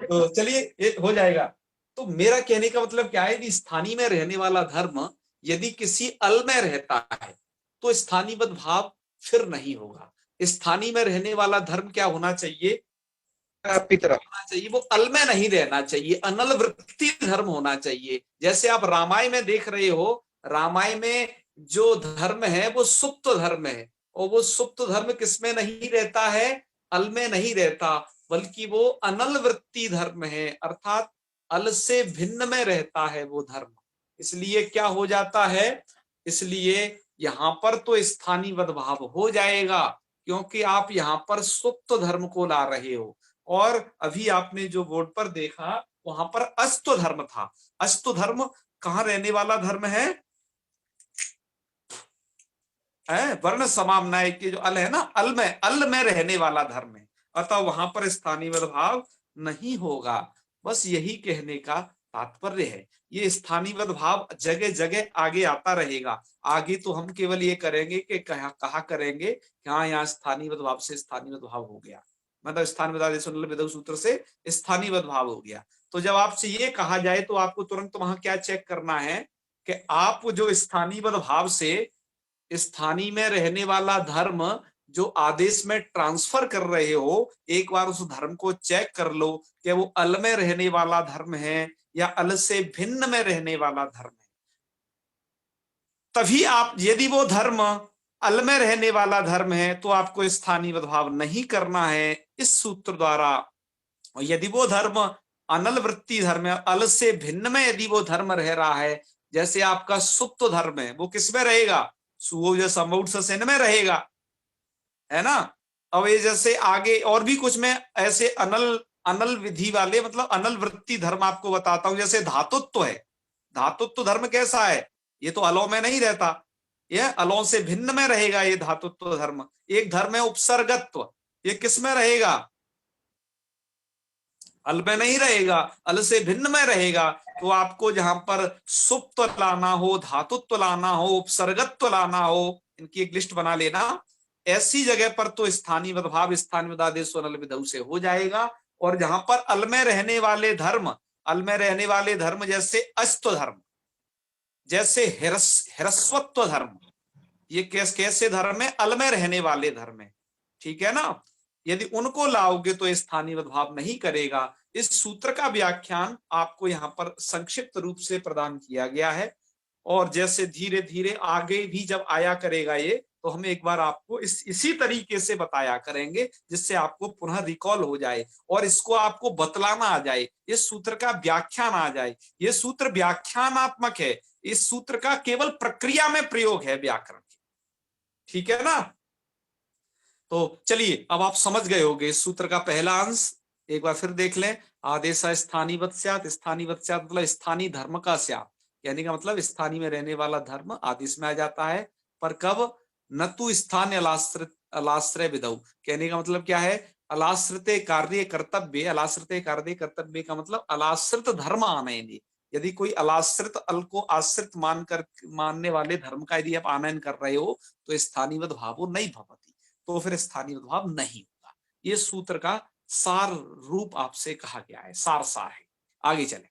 तो चलिए ये हो जाएगा। तो मेरा कहने का मतलब क्या है कि स्थानीय में रहने वाला धर्म यदि किसी अल में रहता है तो स्थानीयवद भाव फिर नहीं होगा। स्थानीय में रहने वाला धर्म क्या होना चाहिए? आपकी तरफ होना चाहिए, वो अल में नहीं रहना चाहिए, अनल वृत्ति धर्म होना चाहिए। जैसे आप रामायण में देख रहे हो, रामायण में जो धर्म है वो सुप्त धर्म है, और वो सुप्त धर्म किसमें नहीं रहता है? अल में नहीं रहता, बल्कि वो अनल वृत्ति धर्म है, अर्थात अल से भिन्न में रहता है वो धर्म। इसलिए क्या हो जाता है? इसलिए यहां पर तो स्थानीय भाव हो जाएगा, क्योंकि आप यहां पर सुप्त धर्म को ला रहे हो। और अभी आपने जो बोर्ड पर देखा वहां पर अस्त धर्म था। अस्त धर्म कहां रहने वाला धर्म है? वर्ण समाम्नाय के जो अल है ना, अल में रहने वाला धर्म है, अतः वहां पर स्थानीय भाव नहीं होगा। बस यही कहने का तात्पर्य है। ये स्थानीय भाव जगह जगह आगे आता रहेगा। आगे तो हम केवल ये करेंगे कि कहा करेंगे कि हाँ यहाँ स्थानीय भाव से स्थानीय भाव हो गया, मतलब स्थानिवद आदेशो नल विधौ सूत्र से स्थानीवद भाव हो गया। तो जब आपसे ये कहा जाए तो आपको तुरंत वहां क्या चेक करना है कि आप जो स्थानीवद भाव से स्थानीय में रहने वाला धर्म जो आदेश में ट्रांसफर कर रहे हो, एक बार उस धर्म को चेक कर लो कि वो अल में रहने वाला धर्म है या अल से भिन्न में रहने वाला धर्म है। तभी आप, यदि वो धर्म अल में रहने वाला धर्म है तो आपको स्थानीय भाव नहीं करना है इस सूत्र द्वारा। और यदि वो धर्म अनल वृत्ति धर्म है, अल से भिन्न में यदि वो धर्म रह रहा है, जैसे आपका सुप्त धर्म है, वो किस में रहेगा? सुन में रहेगा, है ना। अब ये जैसे आगे और भी कुछ में ऐसे अनल अनल विधि वाले, मतलब अनल वृत्ति धर्म आपको बताता हूं। जैसे धातुत्व है, धातुत्व धर्म कैसा है? ये तो अलों में नहीं रहता, यह अलों से भिन्न में रहेगा ये धातुत्व धर्म। एक धर्म है उपसर्गत्व, ये किस में रहेगा? अल में नहीं रहेगा, अल से भिन्न में रहेगा। तो आपको जहां पर सुप्त लाना हो, धातुत्व लाना हो, उपसर्गत्व लाना हो, इनकी एक लिस्ट बना लेना। ऐसी जगह पर तो स्थानीय भाव स्थानीय आदेश अनल विधौ से हो जाएगा। और जहां पर अल में रहने वाले धर्म, अल में रहने वाले धर्म जैसे अस्त धर्म, जैसे हिरस्वत्व धर्म, ये कैसे धर्म है? अल में रहने वाले धर्म है, ठीक है ना। यदि उनको लाओगे तो स्थानीय भाव नहीं करेगा। इस सूत्र का व्याख्यान आपको यहाँ पर संक्षिप्त रूप से प्रदान किया गया है। और जैसे धीरे धीरे आगे भी जब आया करेगा ये, तो हम एक बार आपको इसी तरीके से बताया करेंगे, जिससे आपको पुनः रिकॉल हो जाए और इसको आपको बतलाना आ जाए, इस सूत्र का व्याख्यान आ जाए। ये सूत्र व्याख्यानात्मक है, इस सूत्र का केवल प्रक्रिया में प्रयोग है व्याकरण, ठीक है ना। तो चलिए, अब आप समझ गए होंगे इस सूत्र का पहला अंश एक बार फिर देख लें। आदेश स्थानीवत् स्यात्, स्थानीवत् स्यात् मतलब स्थानीय धर्म का स्यात्, कहने का मतलब स्थानीय में रहने वाला धर्म आदेश में आ जाता है। पर कब? न तो स्थानीय अलाश्रय विधौ, कहने का मतलब क्या है? अलाश्रित कार्य कर्तव्य, अलाश्रित कार्य कर्तव्य का मतलब अलाश्रित धर्म आनयन। यदि कोई अलाश्रित अल को आश्रित मानने वाले धर्म का यदि आप आनयन कर रहे हो तो स्थानीवद भावो नहीं भवति, तो फिर स्थानीय भाव नहीं होगा। ये सूत्र का सार रूप आपसे कहा गया है, सार है। आगे चले,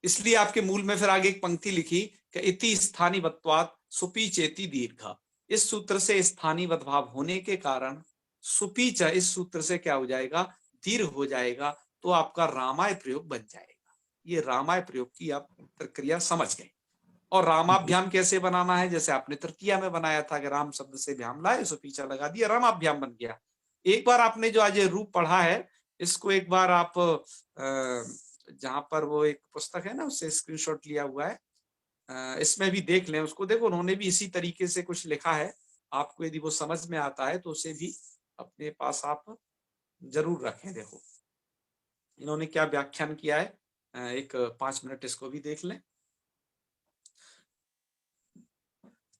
इसलिए आपके मूल में फिर आगे एक पंक्ति लिखी कि इति स्थानीवत्वात् सुपी चेति दीर्घ। इस सूत्र से स्थानीय भाव होने के कारण सुपीच, इस सूत्र से क्या हो जाएगा? दीर्घ हो जाएगा। तो आपका रामाय प्रयोग बन जाएगा। ये रामाय प्रयोग की आप प्रक्रिया समझ गए। और रामाभ्याम कैसे बनाना है? जैसे आपने तृतीया में बनाया था कि राम शब्द से भ्याम लाए, सुपीचा लगा दिया, रामाभ्याम बन गया। एक बार आपने जो आज ये रूप पढ़ा है, इसको एक बार आप जहां पर वो एक पुस्तक है ना, उससे स्क्रीनशॉट लिया हुआ है, इसमें भी देख लें उसको। देखो, उन्होंने भी इसी तरीके से कुछ लिखा है। आपको यदि वो समझ में आता है तो उसे भी अपने पास आप जरूर रखें। देखो इन्होंने क्या व्याख्यान किया है, एक 5 मिनट इसको भी देख लें।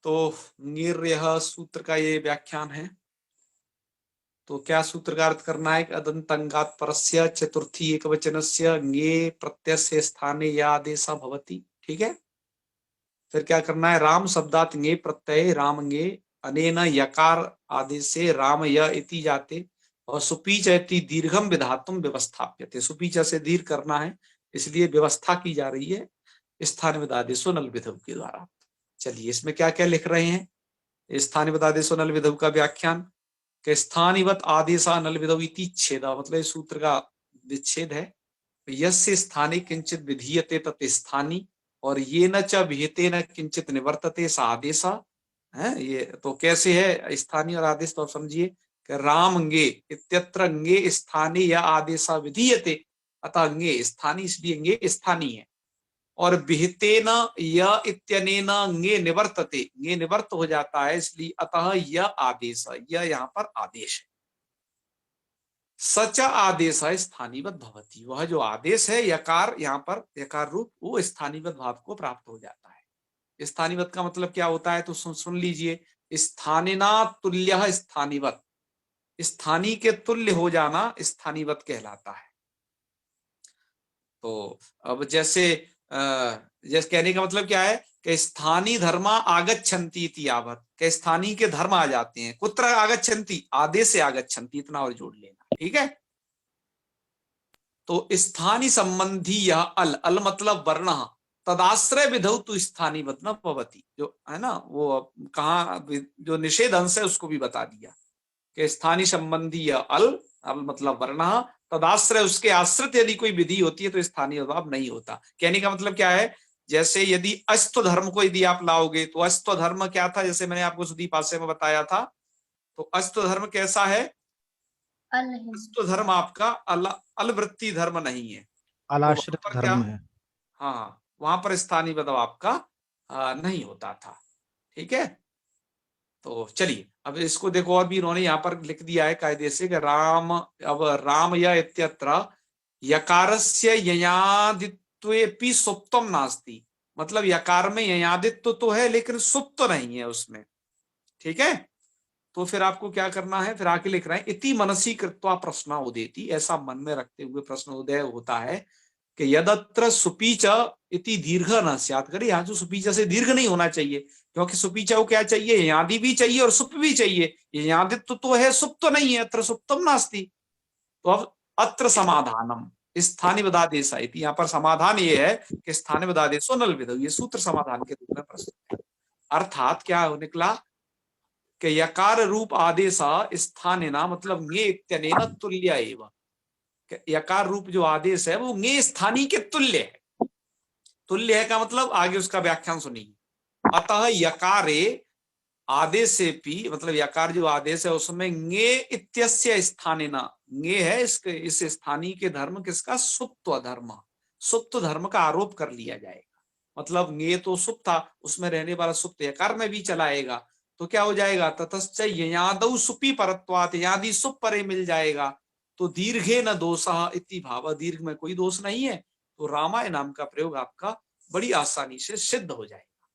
तो निर्यः सूत्र का ये व्याख्यान है। तो क्या सूत्र का अर्थ करना है? अदंतंगात परस्य चतुर्थी एकवचनस्य ङे प्रत्यय स्थाने या आदेशा भवति, ठीक है। फिर क्या करना है? राम शब्दात ङे प्रत्यय राम ङे अनेन यकार आदेशे राम य इति जाते और सुपीच इति दीर्घम विधातुम व्यवस्थाप्यते। सुपीच से दीर्घ करना है, इसलिए व्यवस्था की जा रही है स्थानिवद आदेशो नल विधौ के द्वारा। चलिए, इसमें क्या क्या लिख रहे हैं? स्थानिवद आदेशो नल विधौ का व्याख्यान के स्थानिवत आदेशा नल विधौ इति छेदा, मतलब इस सूत्र का विच्छेद है। यस्य स्थाने किंचित विधीयते तत् स्थानी और ये न च विहिते न किंचित निवर्तते सा आदेशा है। ये तो कैसे है स्थानीय और आदेश? तो समझिए कि राम ङे इत्यत्र ङे स्थानीय या आदेशा विधीयते, अतः ङे स्थानीय, इसलिए ङे स्थानीय है। और विहितेन य इत्यनेन ङे निवर्तते, ङे निवर्त हो जाता है, इसलिए अतः य आदेश, यह यहाँ पर आदेश है। सच आदेश है स्थानीवत भवति, वह जो आदेश है यकार, यहाँ पर यकार रूप, वो स्थानीवत भाव को प्राप्त हो जाता है। स्थानीवत का मतलब क्या होता है? तो सुन लीजिए, स्थानिना तुल्य स्थानीवत, स्थानीय के तुल्य हो जाना स्थानीवत कहलाता है। तो अब जैसे कहने का मतलब क्या है कि स्थानीय धर्मा आगच्छन्ति इति यावत्, के स्थानीय के धर्म आ जाते हैं। कुत्र आगच्छन्ति? आदेश से आगच्छन्ति, इतना और जोड़ लेना। ठीक है। तो स्थानीय संबंधी यह अल, अल मतलब वर्ण, तदाश्रय विधौ तो स्थानीय मतलब भवति, जो है ना वो कहा जो निषेध अंश है उसको भी बता दिया कि स्थानीय संबंधी यह अल, अल मतलब वर्ण, तदाश्रय उसके आश्रित यदि कोई विधि होती है तो स्थानीय भाव नहीं होता। कहने का मतलब क्या है, जैसे यदि अस्त्व धर्म को यदि आप लाओगे तो अस्त्व धर्म क्या था, जैसे मैंने आपको सुदीप आशय में बताया था, तो अस्त्व धर्म कैसा है, अस्त्व धर्म आपका अलवृत्ति धर्म नहीं है, तो वहां अलाश्रित पर क्या, धर्म है। हाँ वहां पर स्थानीय बदलाव आपका नहीं होता था। ठीक है, तो चलिए अब इसको देखो, और भी इन्होंने यहाँ पर लिख दिया है कायदे से कि राम, अब राम या इत्यत्र यकारस्य ययादित्वेपि सुप्तम नास्ति, मतलब यकार में ययादित्व तो है लेकिन सुप्त नहीं है उसमें। ठीक है, तो फिर आपको क्या करना है, फिर आके लिख रहे हैं इति मनसी कृत्वा प्रश्न उदेति, ऐसा मन में रखते हुए प्रश्न उदय होता है कि यदत्र सुपीच इति दीर्घ न स्यात्, करे यहाँ जो सुपीच से दीर्घ नहीं होना चाहिए, क्योंकि सुपीच को क्या चाहिए, यादि भी चाहिए और सुप भी चाहिए, यादित्व तो है सुप तो नहीं है, अत्र सुप्तम नास्ति। तो अब अत्र समाधानम स्थानीय बदादेश, यहाँ पर समाधान ये है कि स्थानीय बदादेशो नल विधौ, ये सूत्र समाधान के रूप में प्रस्तुत है। अर्थात क्या निकला कि यकार रूप आदेश स्थानिना मतलब ङे इत्यनेन तुल्य एव, यकार रूप जो आदेश है वो ङे स्थानीय के तुल्य है। तुल्य है का मतलब आगे उसका व्याख्यान सुनिए, अतः यकारे आदेश से पी मतलब यकार जो आदेश है उसमें ङे इत्यस्य स्थानिना, ङे है इसके इस स्थानीय के धर्म किसका, सुप्त धर्म, सुप्त धर्म का आरोप कर लिया जाएगा। मतलब ङे तो सुप्त था, उसमें रहने वाला सुप्त यकार में भी चलाएगा, तो क्या हो जाएगा, ततश्च ययादौ सुपी परत्वात्, यदि सुप परे मिल जाएगा तो दीर्घे न दोषः इति भाव, दीर्घ में कोई दोष नहीं है, तो रामाय नाम का प्रयोग आपका बड़ी आसानी से सिद्ध हो जाएगा।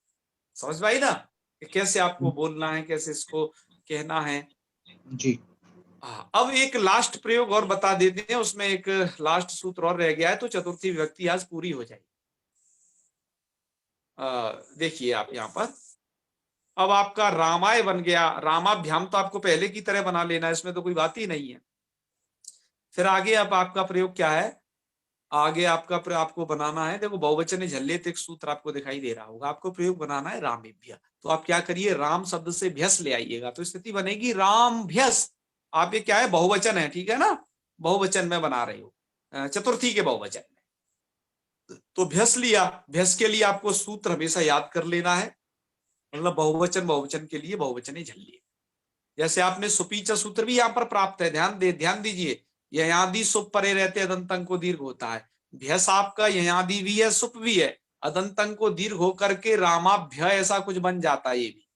समझ पाई ना कि कैसे आपको बोलना है, कैसे इसको कहना है जी। अब एक लास्ट प्रयोग और बता देते हैं, उसमें एक लास्ट सूत्र और रह गया है, तो चतुर्थी विभक्ति आज पूरी हो जाएगी। देखिए आप यहाँ पर, अब आपका रामाय बन गया, रामाभ्याम तो आपको पहले की तरह बना लेना है, इसमें तो कोई बात ही नहीं है। फिर आगे अब आपका प्रयोग क्या है, आगे आपको बनाना है, देखो बहुवचन झल्लेत एक सूत्र आपको दिखाई दे रहा होगा, आपको प्रयोग बनाना है रामेभ्य। तो आप क्या करिए, राम शब्द से भ्यस ले आइएगा, तो स्थिति बनेगी राम भ्यस। आप ये क्या है, बहुवचन है, ठीक है ना, बहुवचन में बना रहे हो, चतुर्थी के बहुवचन में, तो भ्यस लिया। भ्यस के लिए आपको सूत्र हमेशा याद कर लेना है, मतलब बहुवचन के लिए बहुवचन झल्ले। जैसे आपने सुपीच सूत्र भी यहाँ पर प्राप्त है, ध्यान दीजिए, ययादि सुप परे रहते अदंतंग को दीर्घ होता है, भ्यस आपका ययादि भी है सुप भी है, अदंतंग को दीर्घ होकर के रामाभ्य ऐसा कुछ बन जाता है ये भी,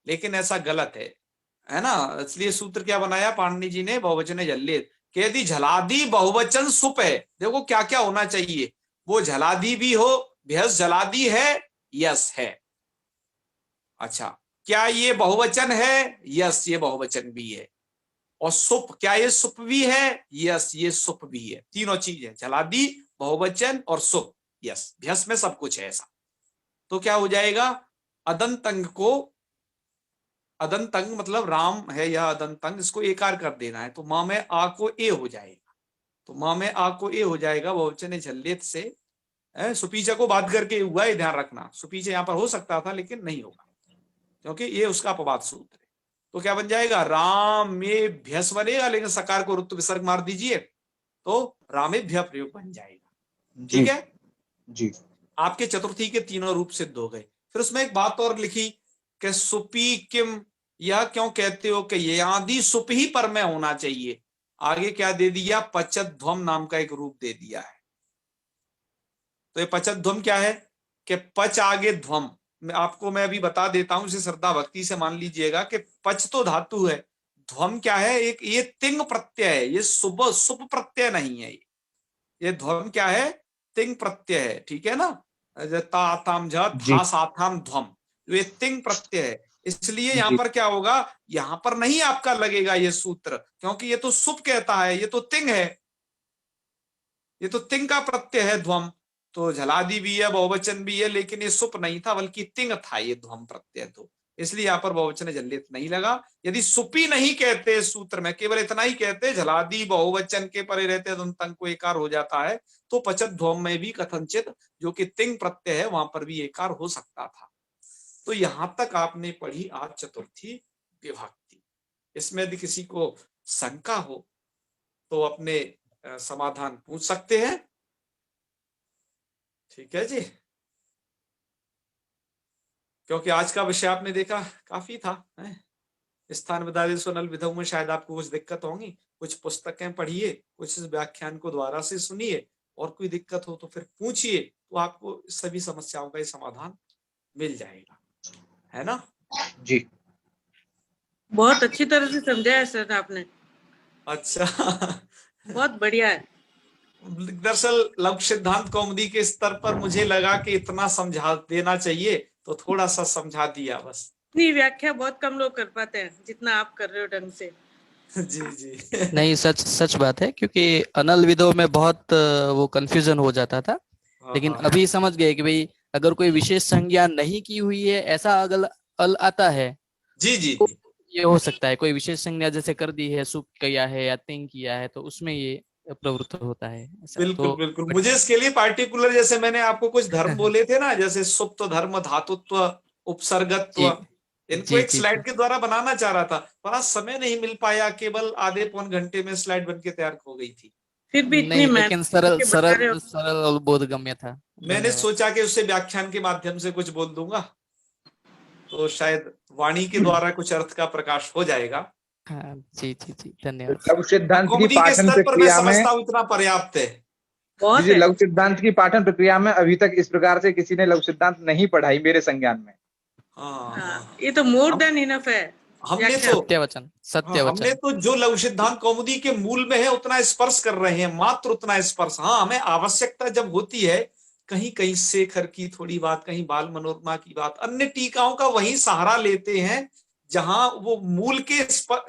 लेकिन ऐसा गलत है ना। इसलिए सूत्र क्या बनाया पाणिनि जी ने, बहुवचन झल्लेत, कि यदि झलादि बहुवचन सुप है, देखो क्या क्या होना चाहिए, वो झलादि भी हो, भ्यस झलादि है, यस है। अच्छा, क्या ये बहुवचन है, यस ये बहुवचन भी है, और सुप, क्या ये सुप भी है, यस ये सुप भी है, तीनों चीज है, झलादि बहुवचन और सुप, यस भ्यस में सब कुछ है ऐसा। तो क्या हो जाएगा, अदंतंग को, अदंतंग मतलब राम है या अदंतंग, इसको एकार कर देना है, तो मां में आ को ए हो जाएगा, तो मां में आ को ए हो जाएगा बहुवचन झल्लेत से। सुपीचा को बात करके हुआ है, ध्यान रखना, सुपीचा यहां पर हो सकता था लेकिन नहीं होगा, क्योंकि ये उसका अपवाद सूत्र है। तो क्या बन जाएगा, राम में भ्यस बनेगा, लेकिन सकार को ऋतु विसर्ग मार दीजिए तो रामेभ्य प्रयोग बन जाएगा। ठीक है जी। आपके चतुर्थी के तीनों रूप सिद्ध हो गए। फिर उसमें एक बात और लिखी कि सुपी किम, यह क्यों कहते हो कि ये आदि सुप ही पर में होना चाहिए, आगे क्या दे दिया, पचध्वम नाम का एक रूप दे दिया है। तो ये पचध्वम क्या है कि पच आगे ध्वम, आपको मैं अभी बता देता हूं, इसे श्रद्धा भक्ति से मान लीजिएगा कि पच तो धातु है, ध्वम क्या है, एक ये तिंग प्रत्यय है, ये सुप प्रत्यय नहीं है, ये ध्वम क्या है, तिंग प्रत्यय है, ठीक है ना, ताथाम था साथाम ध्वम, ये तिंग प्रत्यय है, इसलिए यहां पर क्या होगा, यहां पर नहीं आपका लगेगा ये सूत्र, क्योंकि ये तो सुप कहता है, ये तो तिंग है, ये तो तिंग का प्रत्यय है ध्वम, तो झलादि भी है बहुवचन भी है, लेकिन ये सुप नहीं था बल्कि तिंग था ये ध्वम प्रत्यय, तो इसलिए यहाँ पर बहुवचन जल्लेत नहीं लगा। यदि सुपी नहीं कहते सूत्र में, केवल इतना ही कहते झलादि बहुवचन के परे रहते दंतंग को एकार हो जाता है, तो पचत ध्वम में भी कथनचित जो कि तिंग प्रत्यय है वहां पर भी एकार हो सकता था। तो यहां तक आपने पढ़ी आज चतुर्थी विभक्ति। इसमें यदि किसी को शंका हो तो अपने समाधान पूछ सकते हैं। ठीक है जी, क्योंकि आज का विषय आपने देखा काफी था। स्थान विधादेश नल विधौ में शायद आपको कुछ दिक्कत होंगी, कुछ पुस्तकें पढ़िए, कुछ इस व्याख्यान को दोबारा से सुनिए, और कोई दिक्कत हो तो फिर पूछिए, तो आपको सभी समस्याओं का समाधान मिल जाएगा, है ना जी। बहुत अच्छी तरह से समझाया सर आपने। अच्छा बहुत बढ़िया है। दरअसल लघु सिद्धांत कौमुदी के स्तर पर मुझे लगा कि इतना समझा देना चाहिए, तो थोड़ा सा समझा दिया बस। इतनी व्याख्या बहुत कम लोग कर पाते हैं जितना आप कर रहे हो ढंग से। जी जी नहीं, सच बात है, क्योंकि अनल विधो में बहुत वो कंफ्यूजन हो जाता था, लेकिन हाँ, अभी समझ गए कि भाई अगर कोई विशेष संज्ञा नहीं की हुई है, ऐसा अगर अल आता है, जी जी तो ये हो सकता है कोई विशेष संज्ञा जैसे कर दी है, सुख किया है या तिंग किया है, तो उसमें ये प्रवृत्त होता है ऐसा। बिल्कुल तो बिल्कुल। मुझे इसके लिए पार्टिकुलर, जैसे मैंने आपको कुछ धर्म बोले थे ना, जैसे सुप्त धर्म, धातुत्व, उपसर्गत्व, जी इनको जी एक जी स्लाइड के द्वारा बनाना चाह रहा था, पर आज समय नहीं मिल पाया, केवल आधे पौन घंटे में स्लाइड बनके तैयार हो गई थी। फिर भी इतनी नहीं, मेहनत लेकिन सरल करके बता रहे हो। सरल सरल और बोधगम्य था। मैंने धन्यवाद। सोचा कि उससे व्याख्यान के माध्यम से कुछ बोल दूंगा, तो शायद वाणी के द्वारा कुछ अर्थ का प्रकाश हो जाएगा। हाँ, जी जी जी, धन्यवाद। लघु सिद्धांत की कौमुदी के पाठन स्तर पर मैं प्रक्रिया में, समझता हूँ इतना पर्याप्त है। बहुत जी, है। लघु सिद्धांत की पाठन प्रक्रिया में अभी तक इस प्रकार से किसी ने लघु सिद्धांत नहीं पढ़ाई मेरे संज्ञान में। हाँ, ये तो मोर देन इनफ है। हमने व्याख्या। तो सत्यवचन सत्यवचन। हमने तो जो लघु सिद्धांत कौमुदी के मूल में है उतना स्पर्श कर रहे हैं, मात्र उतना स्पर्श। हाँ, हमें आवश्यकता जब होती है, कहीं कहीं शेखर की थोड़ी बात, कहीं बाल मनोरमा की बात, अन्य टीकाओं का वही सहारा लेते हैं जहां वो मूल के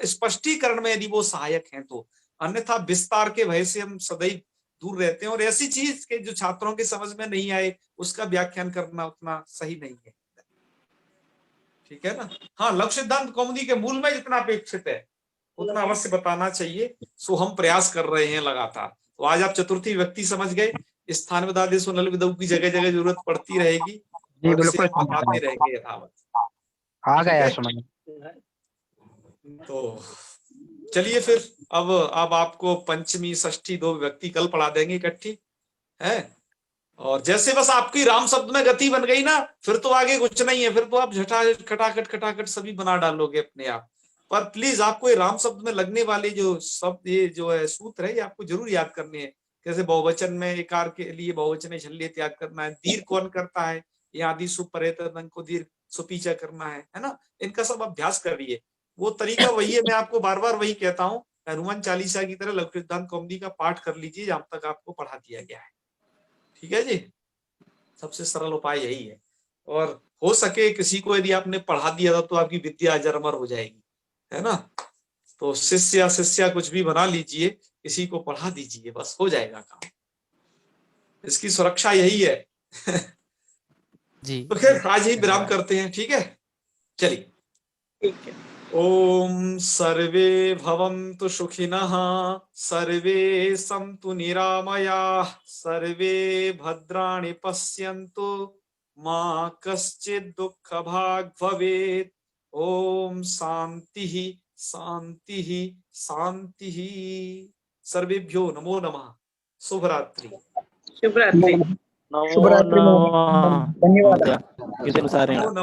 स्पष्टीकरण में यदि वो सहायक हैं तो। अन्यथा विस्तार के भय से हम सदैव दूर रहते हैं, और ऐसी चीज के जो छात्रों के समझ में नहीं आए उसका व्याख्यान करना उतना सही नहीं है। ठीक है ना। हाँ, लघु सिद्धांत कौमुदी के मूल में जितना अपेक्षित है उतना अवश्य बताना चाहिए, सो हम प्रयास कर रहे हैं लगातार। तो आज आप चतुर्थी विभक्ति समझ गए, स्थान विधादेश नल विधौ की जगह जगह जरूरत पड़ती रहेगी, जी, और इसे बिल्कुल हम बताते रहेंगे यथावत। आ ठीक गया है? समझ। तो चलिए फिर, अब आपको पंचमी षष्ठी दो विभक्ति कल पढ़ा देंगे इकट्ठी, है। और जैसे बस आपकी राम शब्द में गति बन गई ना, फिर तो आगे कुछ नहीं है, फिर तो आप खटाखट खटाखट सभी बना डालोगे अपने आप। पर प्लीज आपको ये राम शब्द में लगने वाले जो शब्द, ये जो है सूत्र है, ये आपको जरूर याद करने हैं। जैसे बहुवचन में एकार के लिए बहुवचन झल्लेत याद करना है, दीर्घ कौन करता है, आदि सुपरेत को दीर्घ सुपीचा करना है ना। इनका सब अभ्यास करिए, वो तरीका वही है। मैं आपको बार बार वही कहता हूँ, हनुमान चालीसा की तरह लघु सिद्धांत कौमुदी का पाठ कर लीजिए जहां तक आपको पढ़ा दिया गया है। ठीक है जी, सबसे सरल उपाय यही है। और हो सके किसी को यदि आपने पढ़ा दिया था तो आपकी विद्या अजरमर हो जाएगी, है ना। तो शिष्य या शिष्या कुछ भी बना लीजिए, किसी को पढ़ा दीजिए, बस हो जाएगा काम। इसकी सुरक्षा यही है जी तो खैर आज ही विराम करते हैं, ठीक है। चलिए, ठीक है। ओम सर्वे भवन्तु सुखिनः, सर्वे सन्तु निरामयाः, सर्वे भद्राणि पश्यन्तु, मा कश्चित् दुःखभाग् भवेत्। ओम शांतिः शांतिः शांतिः। सर्वेभ्यो नमो नमः। शुभ रात्रि। शुभ रात्रि। शुभ रात्रि। धन्यवाद। इदनुसारेण नमो नमः।